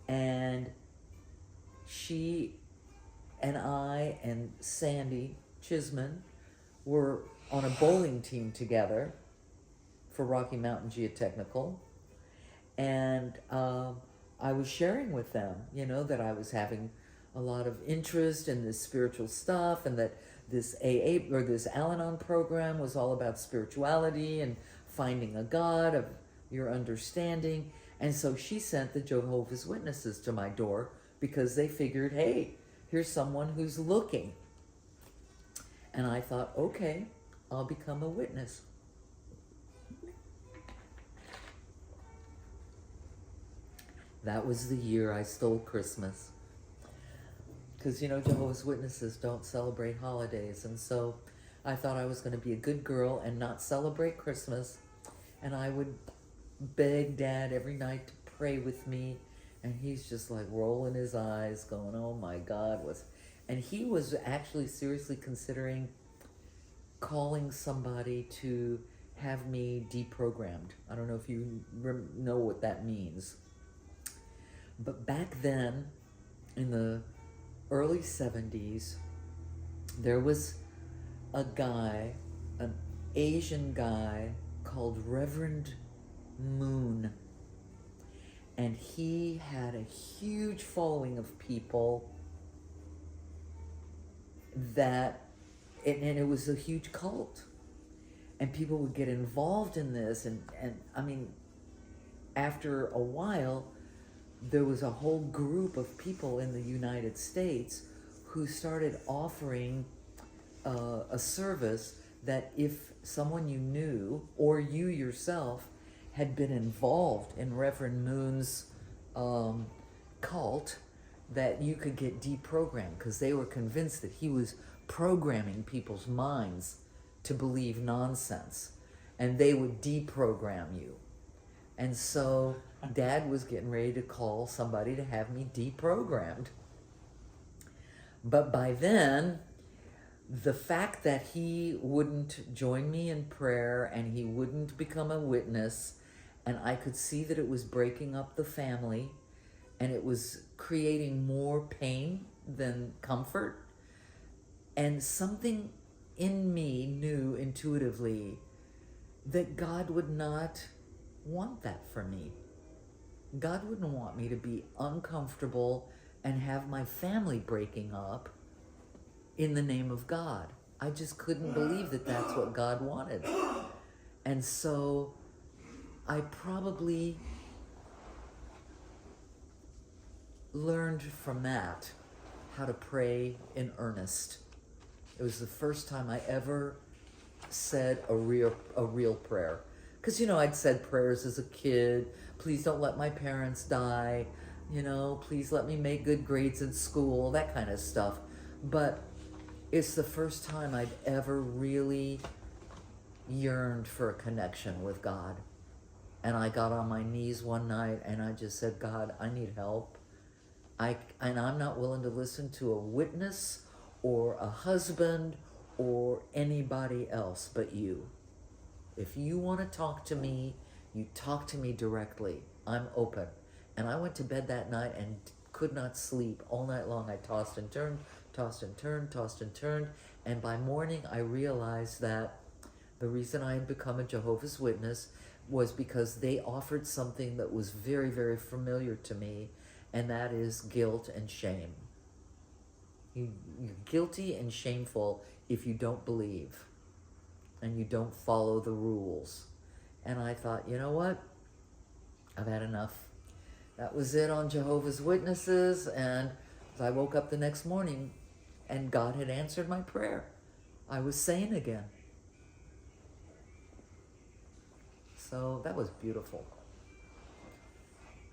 and she and I and Sandy Chisman were on a bowling team together for Rocky Mountain Geotechnical, and I was sharing with them, you know, that I was having a lot of interest in this spiritual stuff, and that this AA or this Al-Anon program was all about spirituality and finding a God of your understanding. And so she sent the Jehovah's Witnesses to my door because they figured, hey, here's someone who's looking. And I thought, okay, I'll become a witness. That was the year I stole Christmas. Because, you know, Jehovah's Witnesses don't celebrate holidays. And so I thought I was going to be a good girl and not celebrate Christmas. And I would beg Dad every night to pray with me. And he's just like rolling his eyes going, oh my God. And he was actually seriously considering calling somebody to have me deprogrammed. I don't know if you know what that means. But back then, in the early 70s, there was a guy, Asian guy called Reverend Moon. And he had a huge following of people that, and it was a huge cult. And people would get involved in this. And I mean, after a while, there was a whole group of people in the United States who started offering a service that if someone you knew or you yourself had been involved in Reverend Moon's cult, that you could get deprogrammed, because they were convinced that he was programming people's minds to believe nonsense, and they would deprogram you. And so Dad was getting ready to call somebody to have me deprogrammed. But by then, the fact that he wouldn't join me in prayer and he wouldn't become a witness, and I could see that it was breaking up the family and it was creating more pain than comfort. And something in me knew intuitively that God would not want that for me. God wouldn't want me to be uncomfortable and have my family breaking up in the name of God. I just couldn't believe that that's what God wanted. And so I probably learned from that how to pray in earnest. It was the first time I ever said a real prayer. Because, you know, I'd said prayers as a kid. Please don't let my parents die. You know, please let me make good grades in school, that kind of stuff. But it's the first time I'd ever really yearned for a connection with God. And I got on my knees one night and I just said, God, I need help. And I'm not willing to listen to a witness or a husband or anybody else but you. If you want to talk to me, you talk to me directly. I'm open. And I went to bed that night and could not sleep all night long. I tossed and turned, tossed and turned, tossed and turned. And by morning, I realized that the reason I had become a Jehovah's Witness was because they offered something that was very, very familiar to me, and that is guilt and shame. You're guilty and shameful if you don't believe and you don't follow the rules. And I thought, you know what? I've had enough. That was it on Jehovah's Witnesses. And I woke up the next morning and God had answered my prayer. I was sane again. So that was beautiful.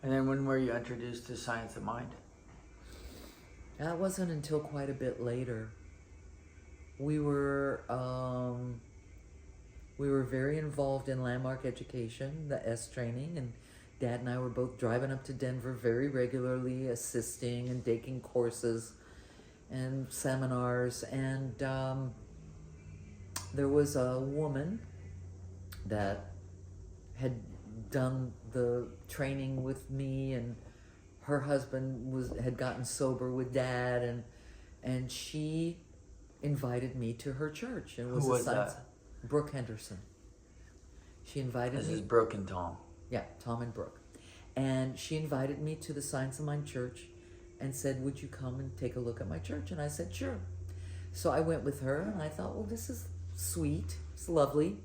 And then when were you introduced to Science of Mind? That wasn't until quite a bit later. We were very involved in landmark education, the S training, and Dad and I were both driving up to Denver very regularly, assisting and taking courses and seminars. And there was a woman that had done the training with me, and her husband had gotten sober with Dad, and she invited me to her church. And it was Who was that? Brooke Henderson. She invited me. This is Brooke and Tom. Yeah, Tom and Brooke. And she invited me to the Science of Mind church and said, would you come and take a look at my church? And I said, sure. So I went with her, and I thought, well, this is sweet. It's lovely.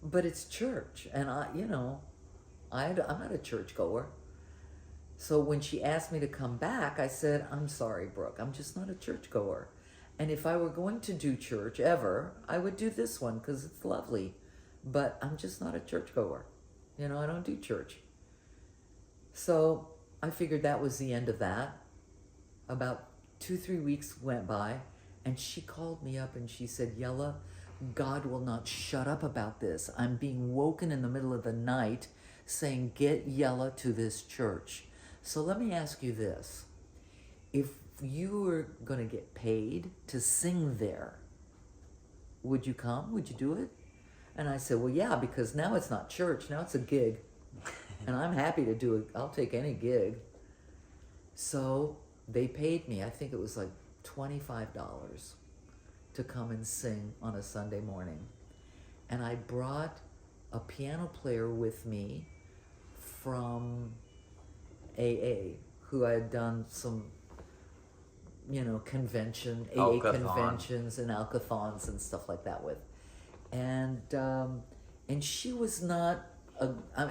But it's church. And I'm not a churchgoer. So when she asked me to come back, I said, I'm sorry, Brooke. I'm just not a churchgoer. And if I were going to do church ever, I would do this one because it's lovely. But I'm just not a churchgoer. You know, I don't do church. So I figured that was the end of that. About 2-3 weeks went by, and she called me up and she said, Yella, God will not shut up about this. I'm being woken in the middle of the night saying, get Yella to this church. So let me ask you this. If you were going to get paid to sing there, would you come? Would you do it? And I said, well, yeah, because now it's not church. Now it's a gig. And I'm happy to do it. I'll take any gig. So they paid me, I think it was like $25 to come and sing on a Sunday morning. and I brought a piano player with me from AA who I had done some, AA Alcathon. conventions and alcathons and stuff like that with. And she was not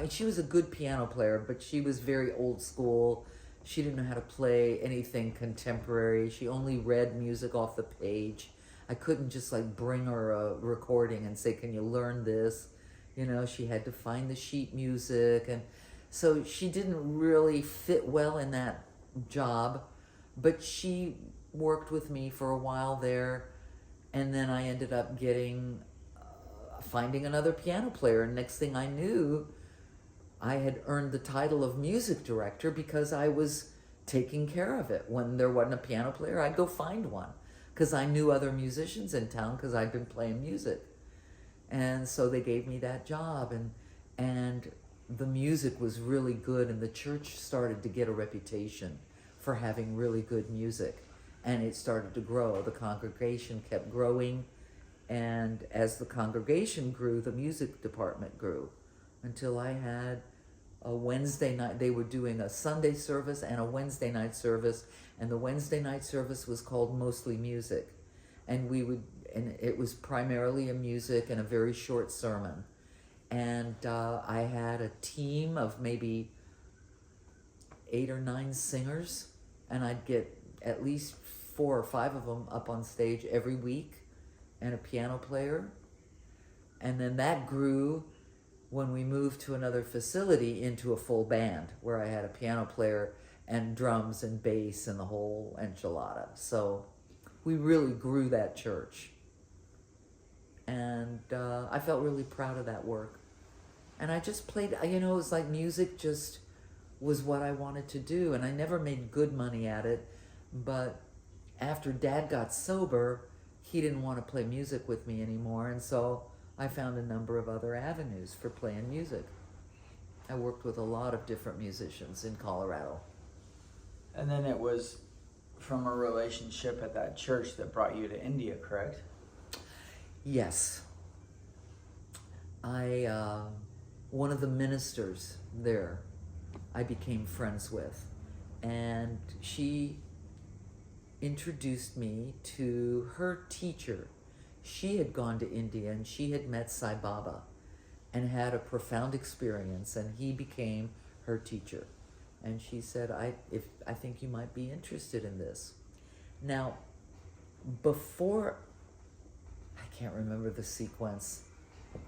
she was a good piano player, but she was very old school. She didn't know how to play anything contemporary. She only read music off the page. I couldn't just bring her a recording and say, "Can you learn this?" She had to find the sheet music, and so she didn't really fit well in that job. But she worked with me for a while there, and then I ended up finding another piano player. And next thing I knew, I had earned the title of music director because I was taking care of it. When there wasn't a piano player, I'd go find one because I knew other musicians in town because I'd been playing music. And so they gave me that job, and the music was really good, and the church started to get a reputation for having really good music, and it started to grow. The congregation kept growing, and as the congregation grew, the music department grew, until I had a Wednesday night. They were doing a Sunday service and a Wednesday night service, and the Wednesday night service was called Mostly Music, and it was primarily a music and a very short sermon. And I had a team of maybe 8 or 9 singers, and I'd get at least 4 or 5 of them up on stage every week, and a piano player. And then that grew when we moved to another facility into a full band where I had a piano player and drums and bass and the whole enchilada. So we really grew that church. And I felt really proud of that work. And I just played, it was like music just was what I wanted to do. And I never made good money at it. But after Dad got sober, he didn't want to play music with me anymore. And so I found a number of other avenues for playing music. I worked with a lot of different musicians in Colorado. And then it was from a relationship at that church that brought you to India, correct? Yes. One of the ministers there, I became friends with. And she introduced me to her teacher. She had gone to India and she had met Sai Baba and had a profound experience, and he became her teacher. And she said, I think you might be interested in this. Now, before, I can't remember the sequence,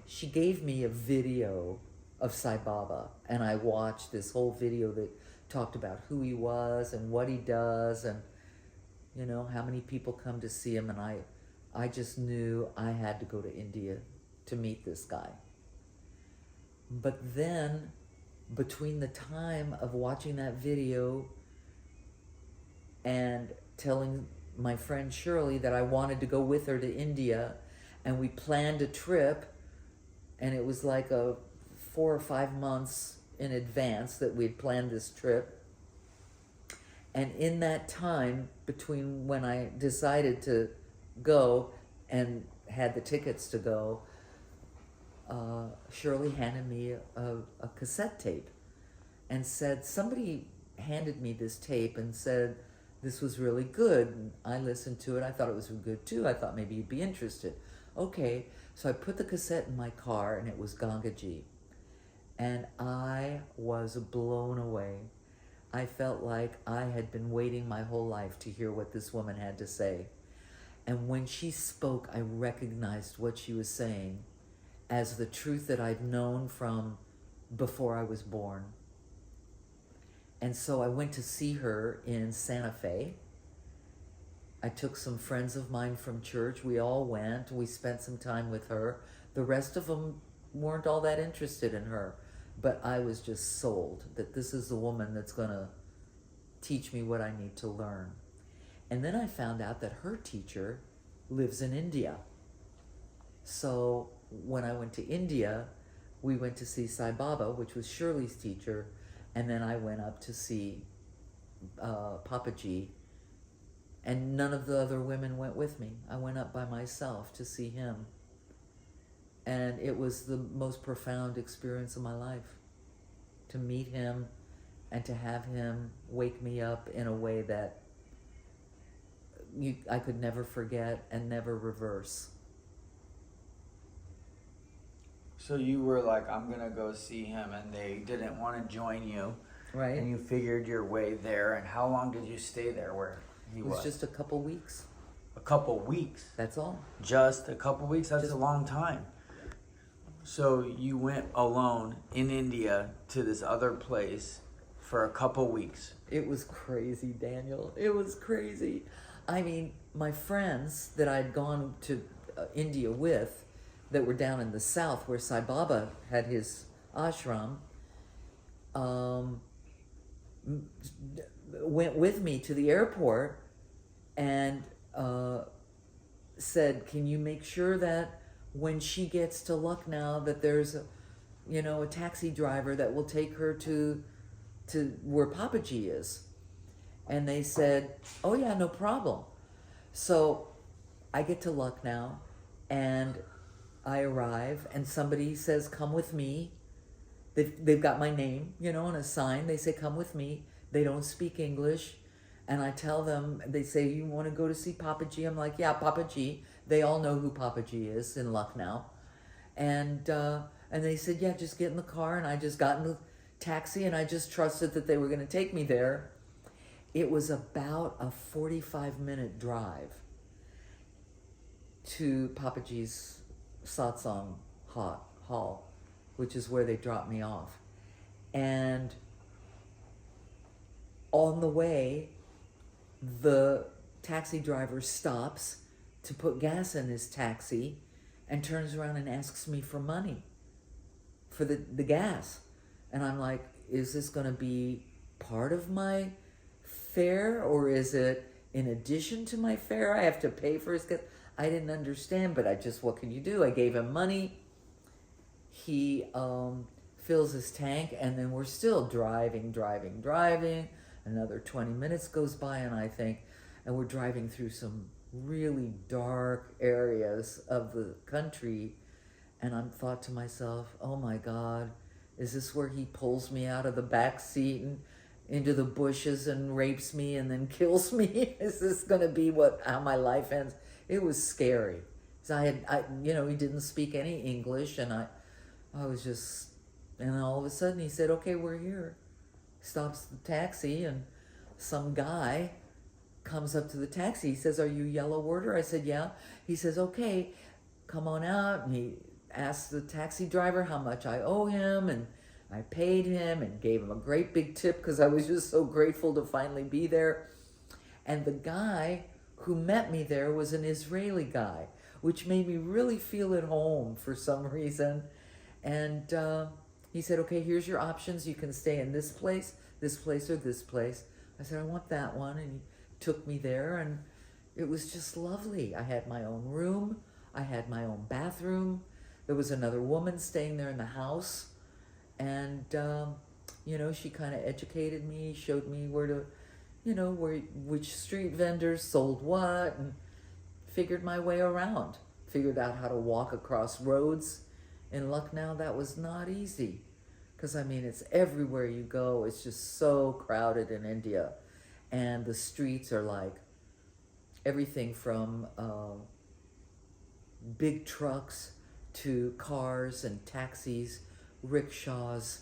she gave me a video of Sai Baba, and I watched this whole video that talked about who he was and what he does, and how many people come to see him. And I just knew I had to go to India to meet this guy. But then, between the time of watching that video and telling my friend Shirley that I wanted to go with her to India, and we planned a trip, and it was like 4 or 5 months in advance that we'd planned this trip. And in that time, between when I decided to go and had the tickets to go, Shirley handed me a cassette tape and said, somebody handed me this tape and said this was really good. And I listened to it. I thought it was good too. I thought maybe you'd be interested. Okay, so I put the cassette in my car, and it was Gangaji. And I was blown away. I felt like I had been waiting my whole life to hear what this woman had to say. And when she spoke, I recognized what she was saying as the truth that I'd known from before I was born. And so I went to see her in Santa Fe. I took some friends of mine from church. We all went. We spent some time with her. The rest of them weren't all that interested in her. But I was just sold that this is the woman that's going to teach me what I need to learn. And then I found out that her teacher lives in India. So when I went to India, we went to see Sai Baba, which was Shirley's teacher, and then I went up to see Papaji, and none of the other women went with me. I went up by myself to see him. And it was the most profound experience of my life to meet him and to have him wake me up in a way that I could never forget and never reverse. So you were like, I'm gonna go see him, and they didn't want to join you, Right? and you figured your way there. And how long did you stay there where he It was was? just a couple weeks. A couple weeks. That's all. Just a couple weeks? That's Just- a long time. So you went alone in India to this other place for a couple weeks. It was crazy, Daniel. It was crazy. I mean, my friends that I'd gone to India with, that were down in the south where Sai Baba had his ashram, went with me to the airport and said, "Can you make sure that when she gets to Lucknow that there's a taxi driver that will take her to where Papaji is?" And they said, "Oh yeah, no problem." So I get to Lucknow and I arrive and somebody says, "Come with me." They've got my name, on a sign. They say, "Come with me." They don't speak English. And I tell them, they say, "You want to go to see Papaji?" I'm like, "Yeah, Papaji." They all know who Papaji is in Lucknow. And they said, "Yeah, just get in the car." And I just got in the taxi and I just trusted that they were going to take me there. It was about a 45-minute drive to Papaji's satsang hall, which is where they dropped me off. And on the way, the taxi driver stops to put gas in his taxi and turns around and asks me for money for the gas. And I'm like, is this going to be part of my fare or is it in addition to my fare? I have to pay for his gas. I didn't understand, but what can you do? I gave him money. He fills his tank, and then we're still driving. Another 20 minutes goes by, and we're driving through some really dark areas of the country, and I thought to myself, oh my God, is this where he pulls me out of the back seat and into the bushes and rapes me and then kills me? Is this going to be how my life ends? It was scary. So he didn't speak any English, and I was just, and then all of a sudden he said, "Okay, we're here." Stops the taxi, and some guy comes up to the taxi. He says, "Are you Yella Werder?" I said, "Yeah." He says, "Okay, come on out." And he asked the taxi driver how much I owe him, and I paid him and gave him a great big tip because I was just so grateful to finally be there. And the guy who met me there was an Israeli guy, which made me really feel at home for some reason. And he said, "Okay, here's your options. You can stay in this place, or this place." I said, "I want that one." And he took me there, and it was just lovely. I had my own room. I had my own bathroom. There was another woman staying there in the house. And, she kind of educated me, showed me where to, which street vendors sold what, and figured my way around. Figured out how to walk across roads in Lucknow. That was not easy. Because, it's everywhere you go. It's just so crowded in India. And the streets are like everything from big trucks to cars and taxis, rickshaws,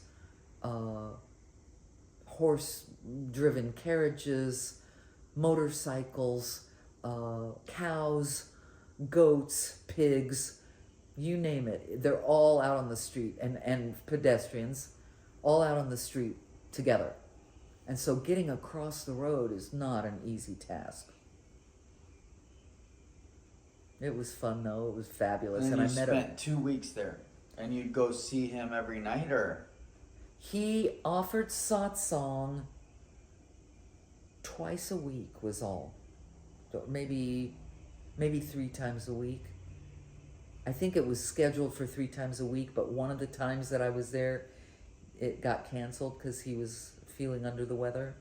horse-driven carriages, motorcycles, cows, goats, pigs, you name it. They're all out on the street, and pedestrians, all out on the street together. And so getting across the road is not an easy task. It was fun, though. It was fabulous. And I you met spent 2 weeks there, and you'd go see him every night, or? He offered satsang twice a week was all. So maybe 3 times a week. I think it was scheduled for 3 times a week, but one of the times that I was there, it got canceled because he was feeling under the weather.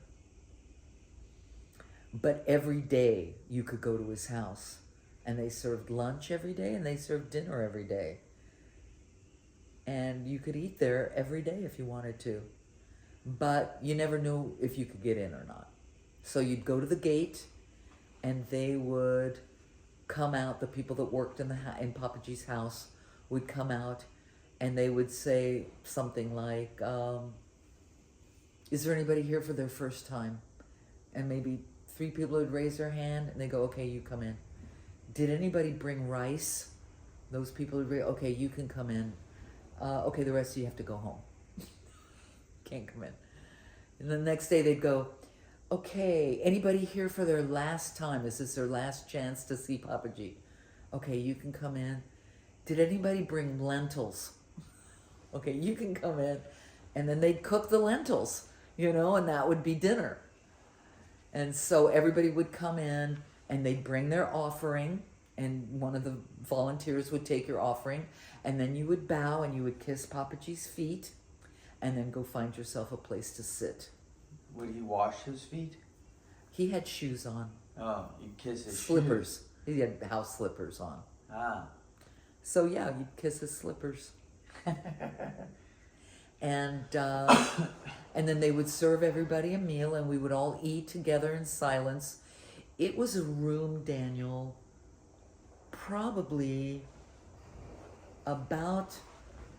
But every day you could go to his house, and they served lunch every day and they served dinner every day. and you could eat there every day if you wanted to, but you never knew if you could get in or not. So you'd go to the gate, and they would come out. The people that worked in Papa G's house would come out, and they would say something like, "Is there anybody here for their first time?" And maybe 3 people would raise their hand, and they go, "Okay, you come in." "Did anybody bring rice?" Those people would say, "Okay, you can come in." "Okay, the rest of you have to go home. Can't come in." And the next day they'd go, "Okay, anybody here for their last time? Is this their last chance to see Papa G?" "Okay, you can come in." "Did anybody bring lentils?" "Okay, you can come in." And then they'd cook the lentils, and that would be dinner. And so everybody would come in, and they'd bring their offering, and one of the volunteers would take your offering, and then you would bow and you would kiss Papa G's feet, and then go find yourself a place to sit. Would he wash his feet? He had shoes on. Oh, you kiss his Slippers. shoes. He had house slippers on. Ah. So yeah, you'd kiss his slippers. And then they would serve everybody a meal, and we would all eat together in silence. It was a room, Daniel, probably about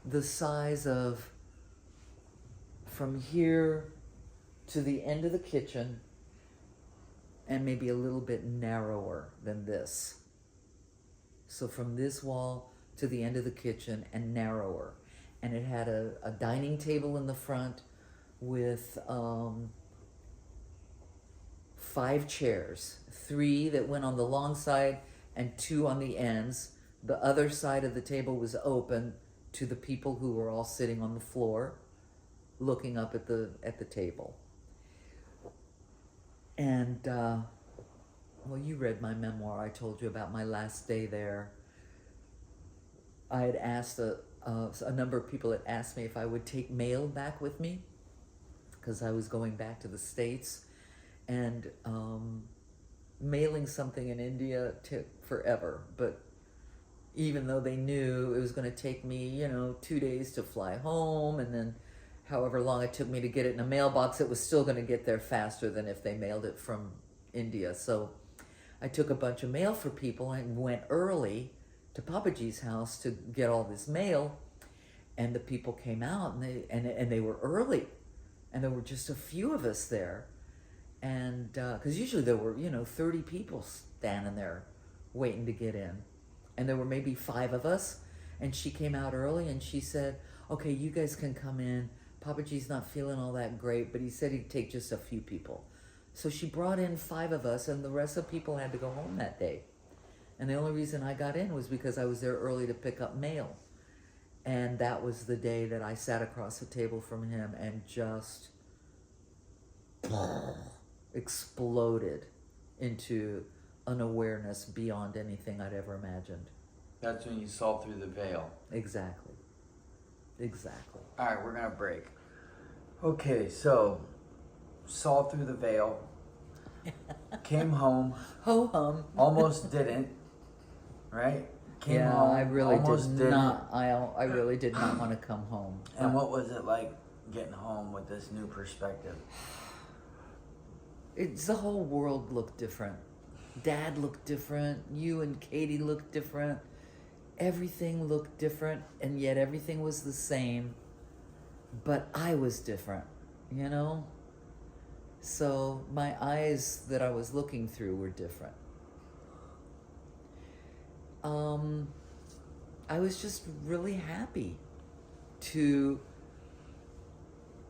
the size of from here to the end of the kitchen, and maybe a little bit narrower than this. So from this wall to the end of the kitchen and narrower. And it had a dining table in the front with 5 chairs, 3 that went on the long side and 2 on the ends. The other side of the table was open to the people who were all sitting on the floor, looking up at the table. And well, you read my memoir. I told you about my last day there. I had asked a number of people had asked me if I would take mail back with me, because I was going back to the States, and mailing something in India took forever. But even though they knew it was going to take me, 2 days to fly home, and then however long it took me to get it in a mailbox, it was still going to get there faster than if they mailed it from India. So I took a bunch of mail for people and went early to Papa G's house to get all this mail, and the people came out, and they were early, and there were just a few of us there, and because usually there were 30 people standing there waiting to get in, and there were maybe 5 of us, and she came out early, and she said, "Okay, you guys can come in. Papa G's not feeling all that great, but he said he'd take just a few people." So she brought in 5 of us, and the rest of the people had to go home that day. And the only reason I got in was because I was there early to pick up mail. And that was the day that I sat across the table from him and just exploded into an awareness beyond anything I'd ever imagined. That's when you saw through the veil. Exactly. All right, we're going to break. Okay, so saw through the veil, came home, Ho-hum. almost didn't, right? Came Yeah, home, I really almost did not. I really did not want to come home. And what was it like getting home with this new perspective? The whole world looked different. Dad looked different. You and Katie looked different. Everything looked different, and yet everything was the same. But I was different, So my eyes that I was looking through were different. I was just really happy to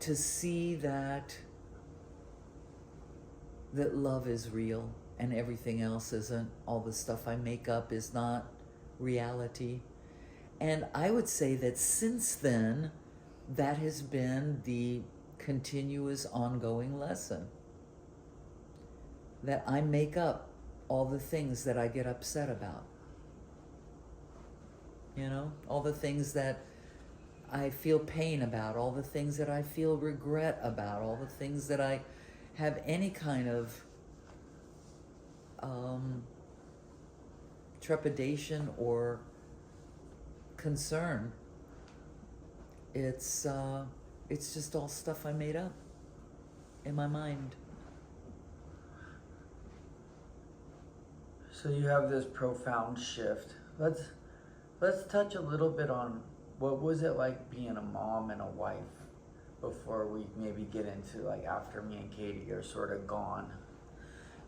see that love is real and everything else isn't. All the stuff I make up is not reality. And I would say that since then, that has been the continuous ongoing lesson. That I make up all the things that I get upset about. All the things that I feel pain about, all the things that I feel regret about, all the things that I have any kind of trepidation or concern It's just all stuff I made up in my mind. So you have this profound shift. Let's touch a little bit on what was it like being a mom and a wife before we maybe get into like after me and Katie are sort of gone.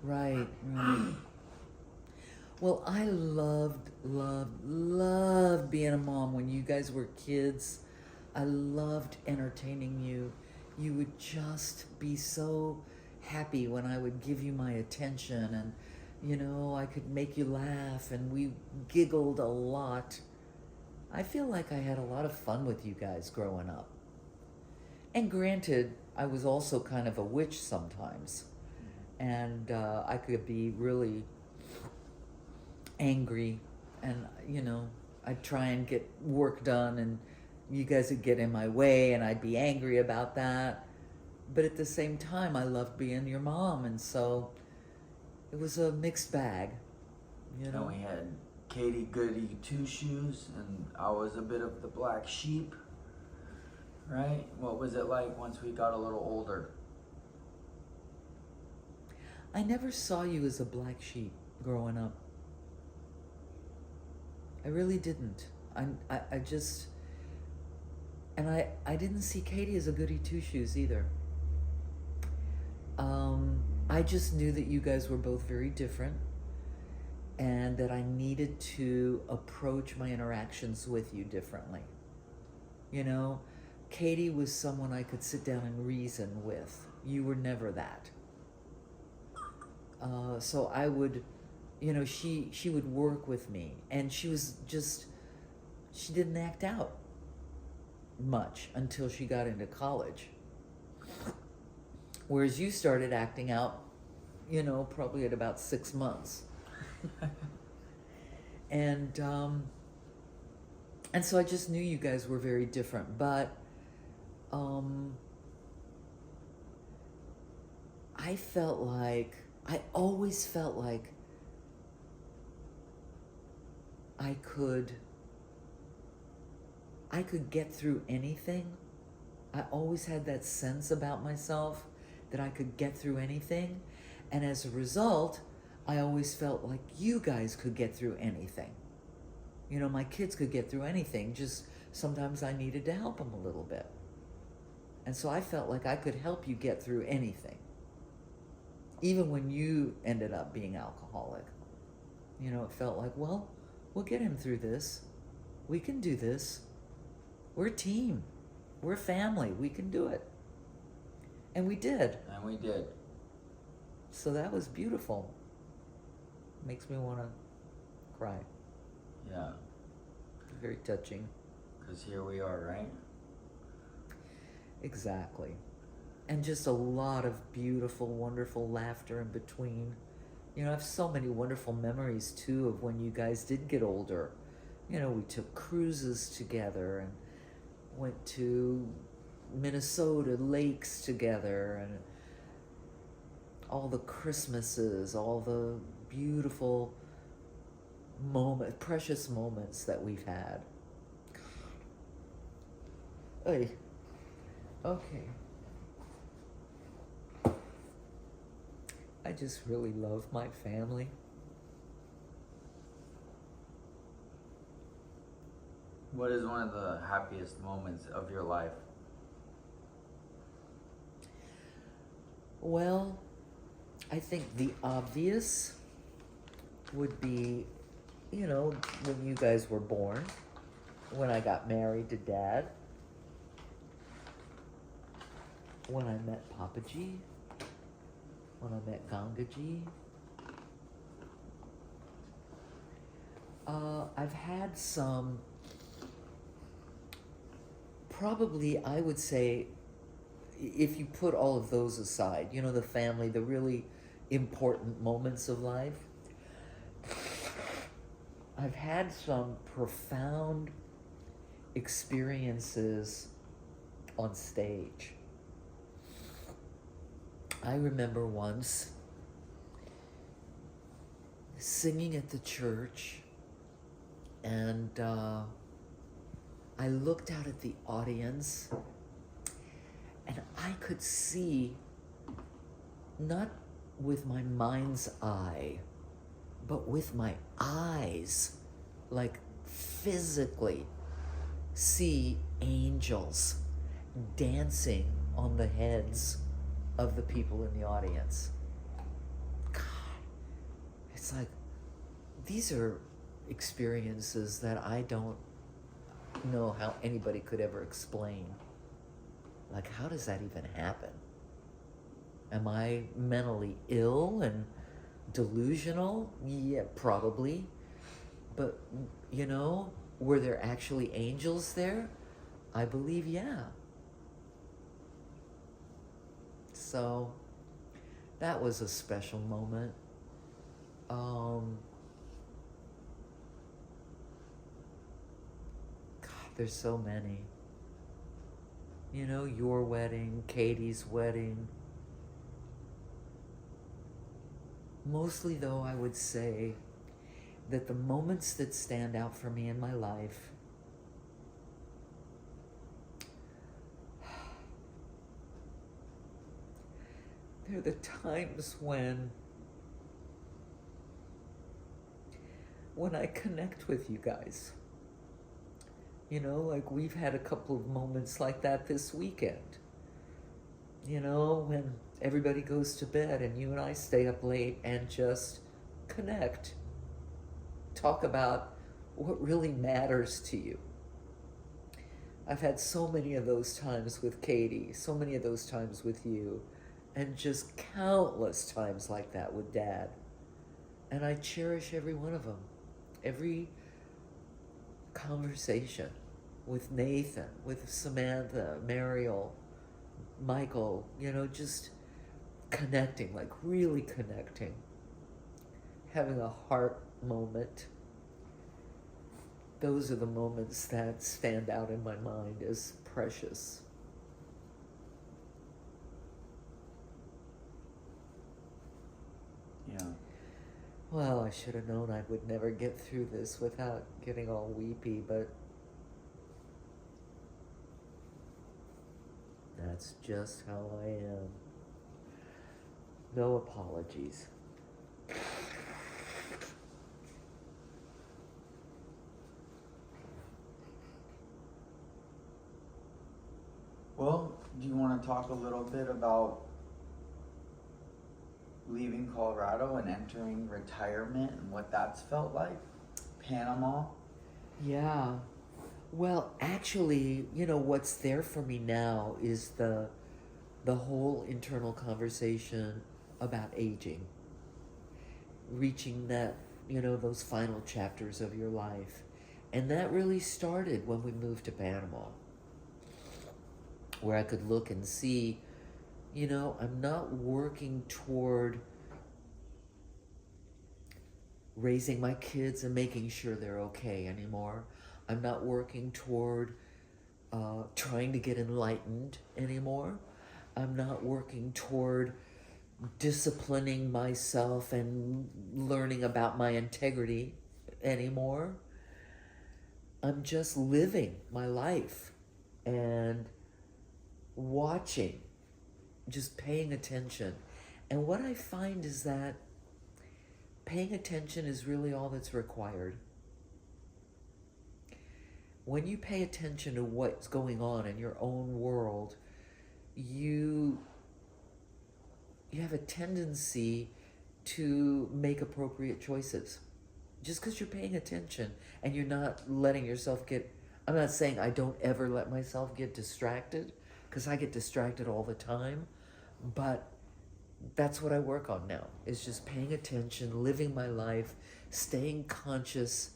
Right, right. Well, I loved being a mom when you guys were kids. I loved entertaining you. You would just be so happy when I would give you my attention, and I could make you laugh, and we giggled a lot. I feel like I had a lot of fun with you guys growing up. And granted, I was also kind of a witch sometimes. And I could be really angry, and I'd try and get work done, and you guys would get in my way, and I'd be angry about that. But at the same time, I loved being your mom, and so it was a mixed bag, And we had Katie Goody Two Shoes, and I was a bit of the black sheep, right? What was it like once we got a little older? I never saw you as a black sheep growing up. I really didn't. I just, and I didn't see Katie as a goody two shoes either. I just knew that you guys were both very different, and that I needed to approach my interactions with you differently. Katie was someone I could sit down and reason with. You were never that. So I would, she would work with me, and she didn't act out much until she got into college. Whereas you started acting out, probably at about 6 months. And so I just knew you guys were very different, but I always felt like I could get through anything. I always had that sense about myself that I could get through anything. And as a result, I always felt like you guys could get through anything. My kids could get through anything, just sometimes I needed to help them a little bit. And so I felt like I could help you get through anything. Even when you ended up being alcoholic. It felt like, well, we'll get him through this. We can do this. We're a team. We're a family. We can do it. And we did. And we did. So that was beautiful. Makes me want to cry. Yeah. Very touching. Because here we are, right? Exactly. And just a lot of beautiful, wonderful laughter in between. I have so many wonderful memories, too, of when you guys did get older. We took cruises together and went to Minnesota lakes together, and all the Christmases, all the beautiful precious moments that we've had. Hey, okay. I just really love my family. What is one of the happiest moments of your life? Well, I think the obvious would be, when you guys were born, when I got married to Dad, when I met Papaji, when I met Gangaji. I've had some, probably I would say, if you put all of those aside, the family, the really important moments of life, I've had some profound experiences on stage. I remember once singing at the church, and I looked out at the audience and I could see, not with my mind's eye, but with my eyes, like physically see angels dancing on the heads of the people in the audience. God, it's like, these are experiences that I don't know how anybody could ever explain. Like, how does that even happen? Am I mentally ill and delusional? Yeah, probably. But, you know, were there actually angels there? I believe, yeah. So, that was a special moment. God, there's so many. You know, your wedding, Katie's wedding. Mostly, though, I would say that the moments that stand out for me in my life they're the times when I connect with you guys. You know, like we've had a couple of moments like that this weekend. You know, when everybody goes to bed and you and I stay up late and just connect. Talk about what really matters to you. I've had so many of those times with Katie, so many of those times with you, and just countless times like that with Dad. And I cherish every one of them. Every conversation with Nathan, with Samantha, Mariel, Michael, you know, just connecting, like really connecting. Having a heart moment. Those are the moments that stand out in my mind as precious. Yeah. Well, I should have known I would never get through this without getting all weepy, but that's just how I am. No apologies. Well, do you want to talk a little bit about leaving Colorado and entering retirement and what that's felt like? Panama? Yeah. Well, actually, you know, what's there for me now is the whole internal conversation about aging. Reaching that, you know, those final chapters of your life. And that really started when we moved to Panama, where I could look and see, you know, I'm not working toward raising my kids and making sure they're okay anymore. I'm not working toward trying to get enlightened anymore. I'm not working toward disciplining myself and learning about my integrity anymore. I'm just living my life and watching, just paying attention. And what I find is that paying attention is really all that's required. When you pay attention to what's going on in your own world, you have a tendency to make appropriate choices. Just because you're paying attention and you're not letting yourself get, I'm not saying I don't ever let myself get distracted, because I get distracted all the time, but that's what I work on now, is just paying attention, living my life, staying conscious,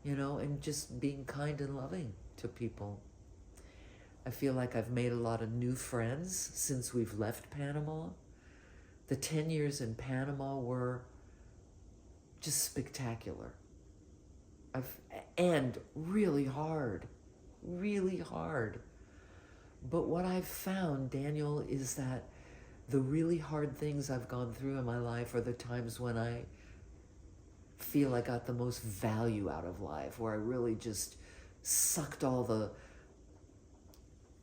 you know, and just being kind and loving to people. I feel like I've made a lot of new friends since we've left Panama. The 10 years in Panama were just spectacular. And really hard. But what I've found, Daniel, is that the really hard things I've gone through in my life are the times when I feel I got the most value out of life, where I really just sucked all the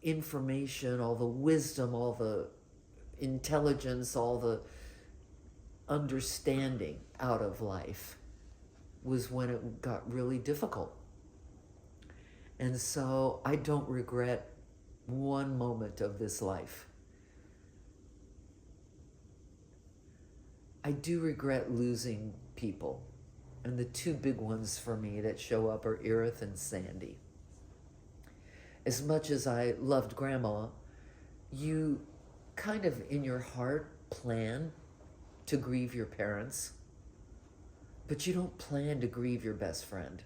information, all the wisdom, all the intelligence, all the understanding out of life was when it got really difficult. And so I don't regret one moment of this life. I do regret losing people. And the two big ones for me that show up are Erith and Sandy. As much as I loved Grandma, you kind of in your heart plan to grieve your parents, but you don't plan to grieve your best friend.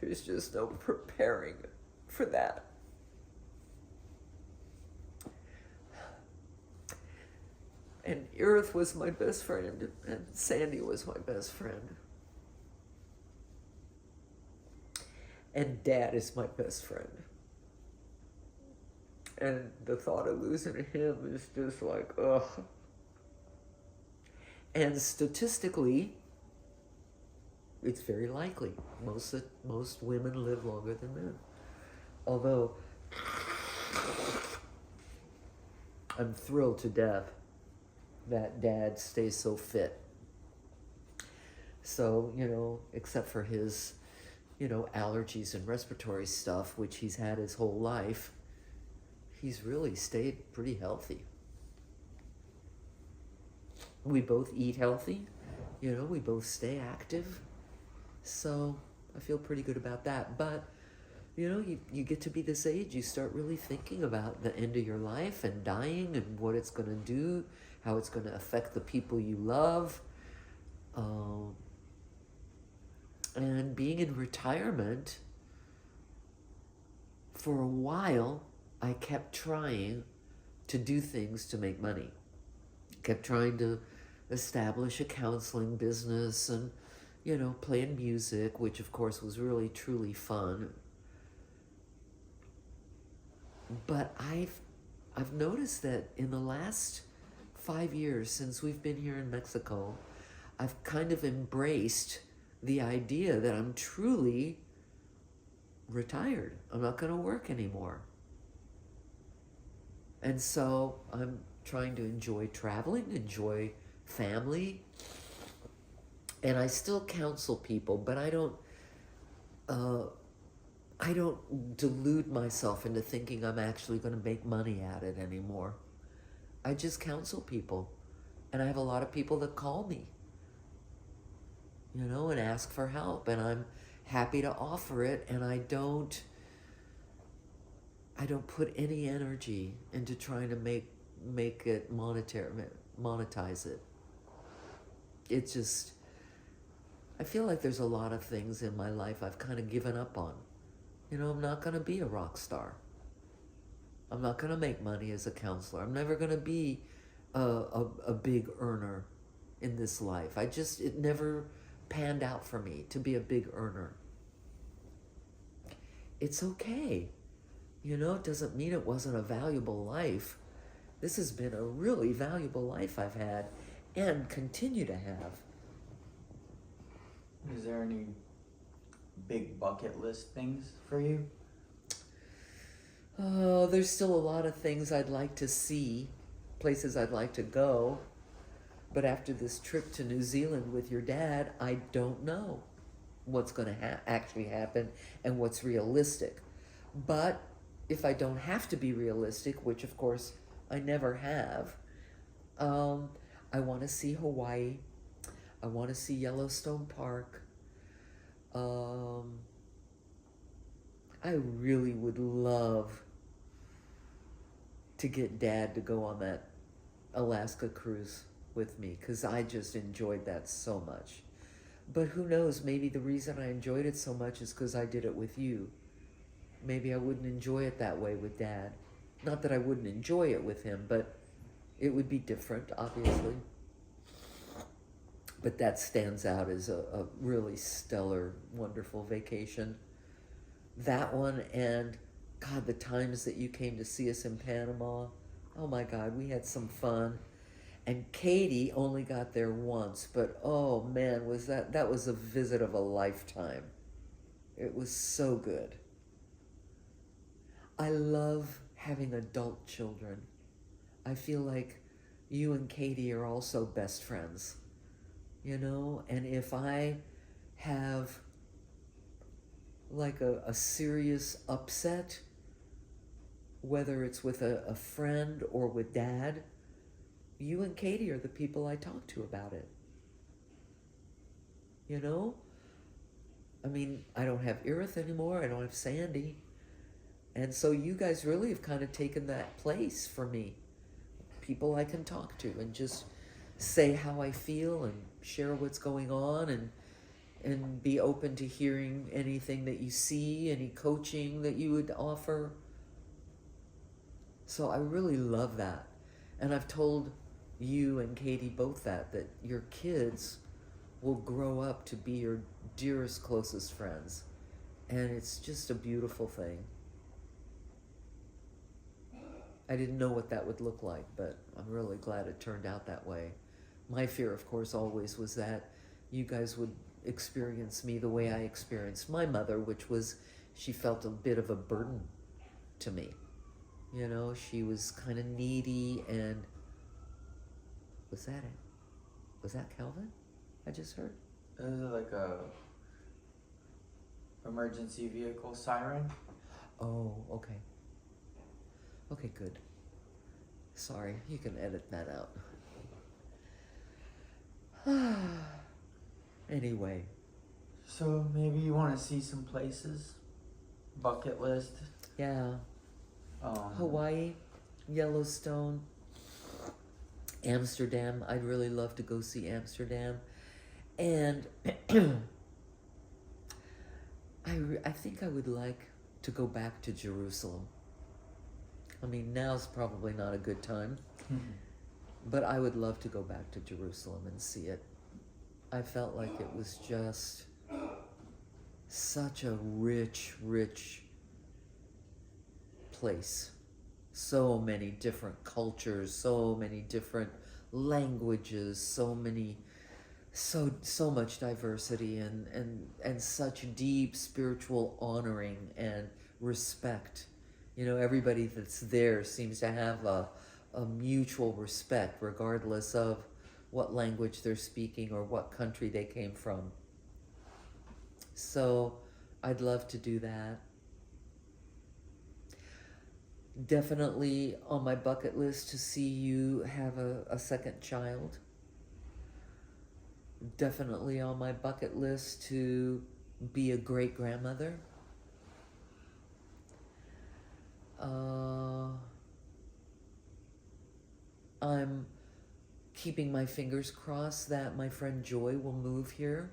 There's just no preparing for that. And Erith was my best friend, and Sandy was my best friend. And Dad is my best friend. And the thought of losing him is just like, ugh. And statistically, it's very likely. Most women live longer than men. Although, I'm thrilled to death that Dad stays so fit. So, except for his, allergies and respiratory stuff, which he's had his whole life, he's really stayed pretty healthy. We both eat healthy, we both stay active. So I feel pretty good about that. But, you get to be this age, you start really thinking about the end of your life and dying and what it's going to do, how it's going to affect the people you love. And being in retirement, for a while, I kept trying to do things to make money. Kept trying to establish a counseling business and, playing music, which of course was really, truly fun. But I've noticed that in the last 5 years since we've been here in Mexico, I've kind of embraced the idea that I'm truly retired. I'm not going to work anymore. And so I'm trying to enjoy traveling, enjoy family. And I still counsel people, but I don't delude myself into thinking I'm actually going to make money at it anymore. I just counsel people. And I have a lot of people that call me, and ask for help. And I'm happy to offer it. And I don't put any energy into trying to make it monetize it. It's just, I feel like there's a lot of things in my life I've kind of given up on. I'm not going to be a rock star. I'm not going to make money as a counselor. I'm never going to be a big earner in this life. It never panned out for me to be a big earner. It's okay. It doesn't mean it wasn't a valuable life. This has been a really valuable life I've had and continue to have. Is there any big bucket list things for you? Oh, there's still a lot of things I'd like to see, places I'd like to go. But after this trip to New Zealand with your dad, I don't know what's going to actually happen and what's realistic. But if I don't have to be realistic, which of course I never have, I want to see Hawaii. I want to see Yellowstone Park. I really would love to get Dad to go on that Alaska cruise with me, because I just enjoyed that so much. But who knows, maybe the reason I enjoyed it so much is because I did it with you. Maybe I wouldn't enjoy it that way with Dad. Not that I wouldn't enjoy it with him, but it would be different, obviously. But that stands out as a really stellar, wonderful vacation. That one, and God, the times that you came to see us in Panama. Oh my God, we had some fun. And Katie only got there once, but oh man, that was a visit of a lifetime. It was so good. I love having adult children. I feel like you and Katie are also best friends, you know? And if I have like a serious upset, whether it's with a friend or with Dad, you and Katie are the people I talk to about it. You know? I mean, I don't have Irith anymore, I don't have Sandy. And so you guys really have kind of taken that place for me. People I can talk to and just say how I feel and share what's going on and be open to hearing anything that you see, any coaching that you would offer. So I really love that. And I've told you and Katie both that your kids will grow up to be your dearest, closest friends. And it's just a beautiful thing. I didn't know what that would look like, but I'm really glad it turned out that way. My fear, of course, always was that you guys would experience me the way I experienced my mother, which was she felt a bit of a burden to me. You know, she was kind of needy and... Was that it? Was that Calvin? I just heard. This is like a emergency vehicle siren. Oh, okay. Okay, good. Sorry, you can edit that out. Anyway. So maybe you want to see some places? Bucket list? Yeah. Hawaii, Yellowstone, Amsterdam. I'd really love to go see Amsterdam. And I think I would like to go back to Jerusalem. I mean, now's probably not a good time, but I would love to go back to Jerusalem and see it. I felt like it was just such a rich, rich place. So many different cultures, so many different languages, so much diversity and such deep spiritual honoring and respect. You know, everybody that's there seems to have a mutual respect regardless of what language they're speaking or what country they came from. So I'd love to do that. Definitely on my bucket list to see you have a second child. Definitely on my bucket list to be a great grandmother. I'm keeping my fingers crossed that my friend Joy will move here.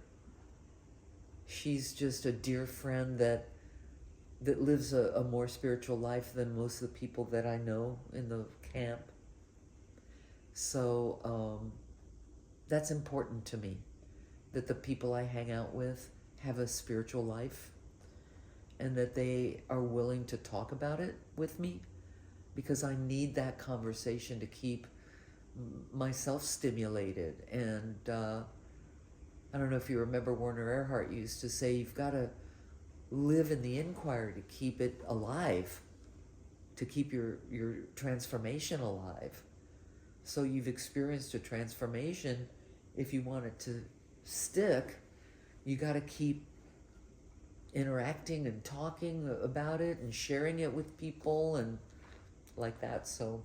She's just a dear friend that lives a more spiritual life than most of the people that I know in the camp. So that's important to me, that the people I hang out with have a spiritual life and that they are willing to talk about it with me, because I need that conversation to keep myself stimulated. And I don't know if you remember Werner Erhard used to say, you've got to live in the inquiry to keep it alive, to keep your transformation alive. So you've experienced a transformation. If you want it to stick, you got to keep interacting and talking about it and sharing it with people and like that. So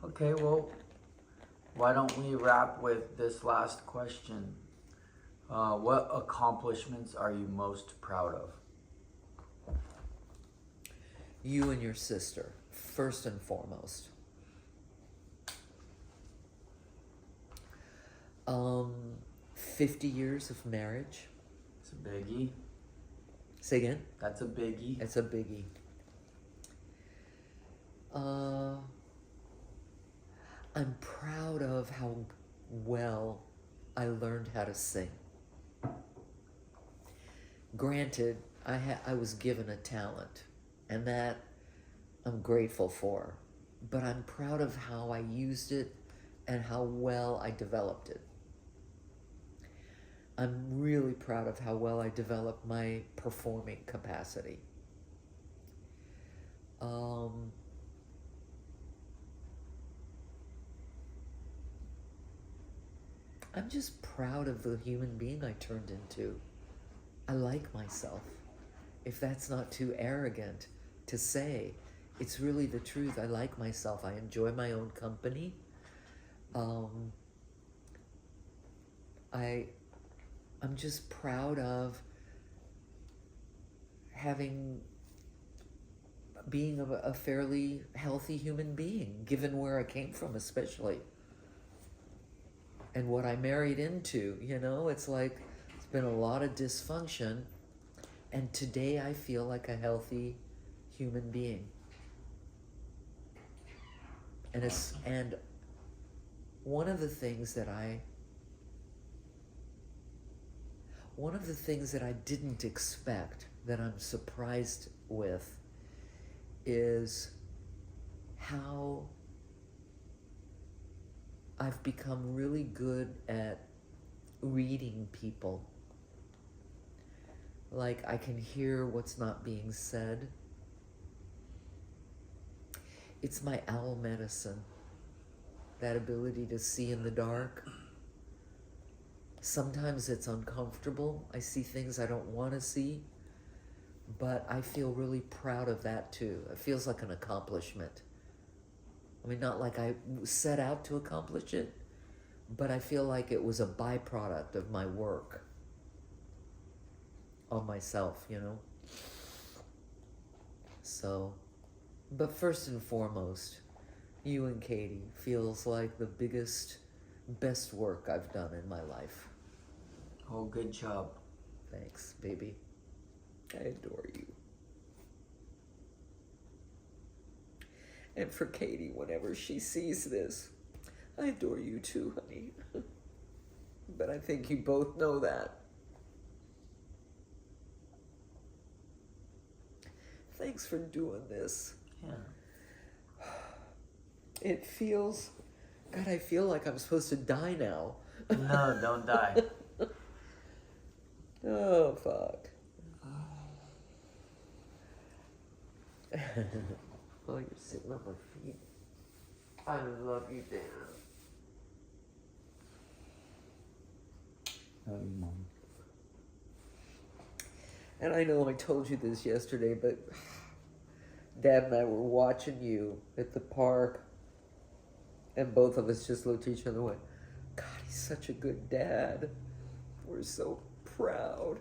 Okay, well, why don't we wrap with this last question? What accomplishments are you most proud of? you and your sister, first and foremost. 50 years of marriage. It's a biggie. Say again? That's a biggie. It's a biggie. I'm proud of how well I learned how to sing. Granted, I was given a talent, and that I'm grateful for, but I'm proud of how I used it and how well I developed it. I'm really proud of how well I developed my performing capacity. I'm just proud of the human being I turned into. I like myself. If that's not too arrogant to say, it's really the truth. I like myself. I enjoy my own company. I'm just proud of being a fairly healthy human being, given where I came from, especially. And what I married into, it's like, it's been a lot of dysfunction. And today I feel like a healthy human being. And one of the things that I didn't expect, that I'm surprised with, is how I've become really good at reading people. Like, I can hear what's not being said. It's my owl medicine, that ability to see in the dark. Sometimes it's uncomfortable. I see things I don't want to see, but I feel really proud of that too. It feels like an accomplishment. I mean, not like I set out to accomplish it, but I feel like it was a byproduct of my work on myself, So, but first and foremost, you and Katie feels like the best work I've done in my life. Oh, good job. Thanks, baby. I adore you. And for Katie, whenever she sees this, I adore you too, honey. But I think you both know that. Thanks for doing this. Yeah. It feels... God, I feel like I'm supposed to die now. No, don't die. Oh, fuck. Oh, you're sitting on my feet. I love you, Dana. Love you, Mom. And I know I told you this yesterday, but Dad and I were watching you at the park, and both of us just looked at each other and went, God, he's such a good dad. We're so proud.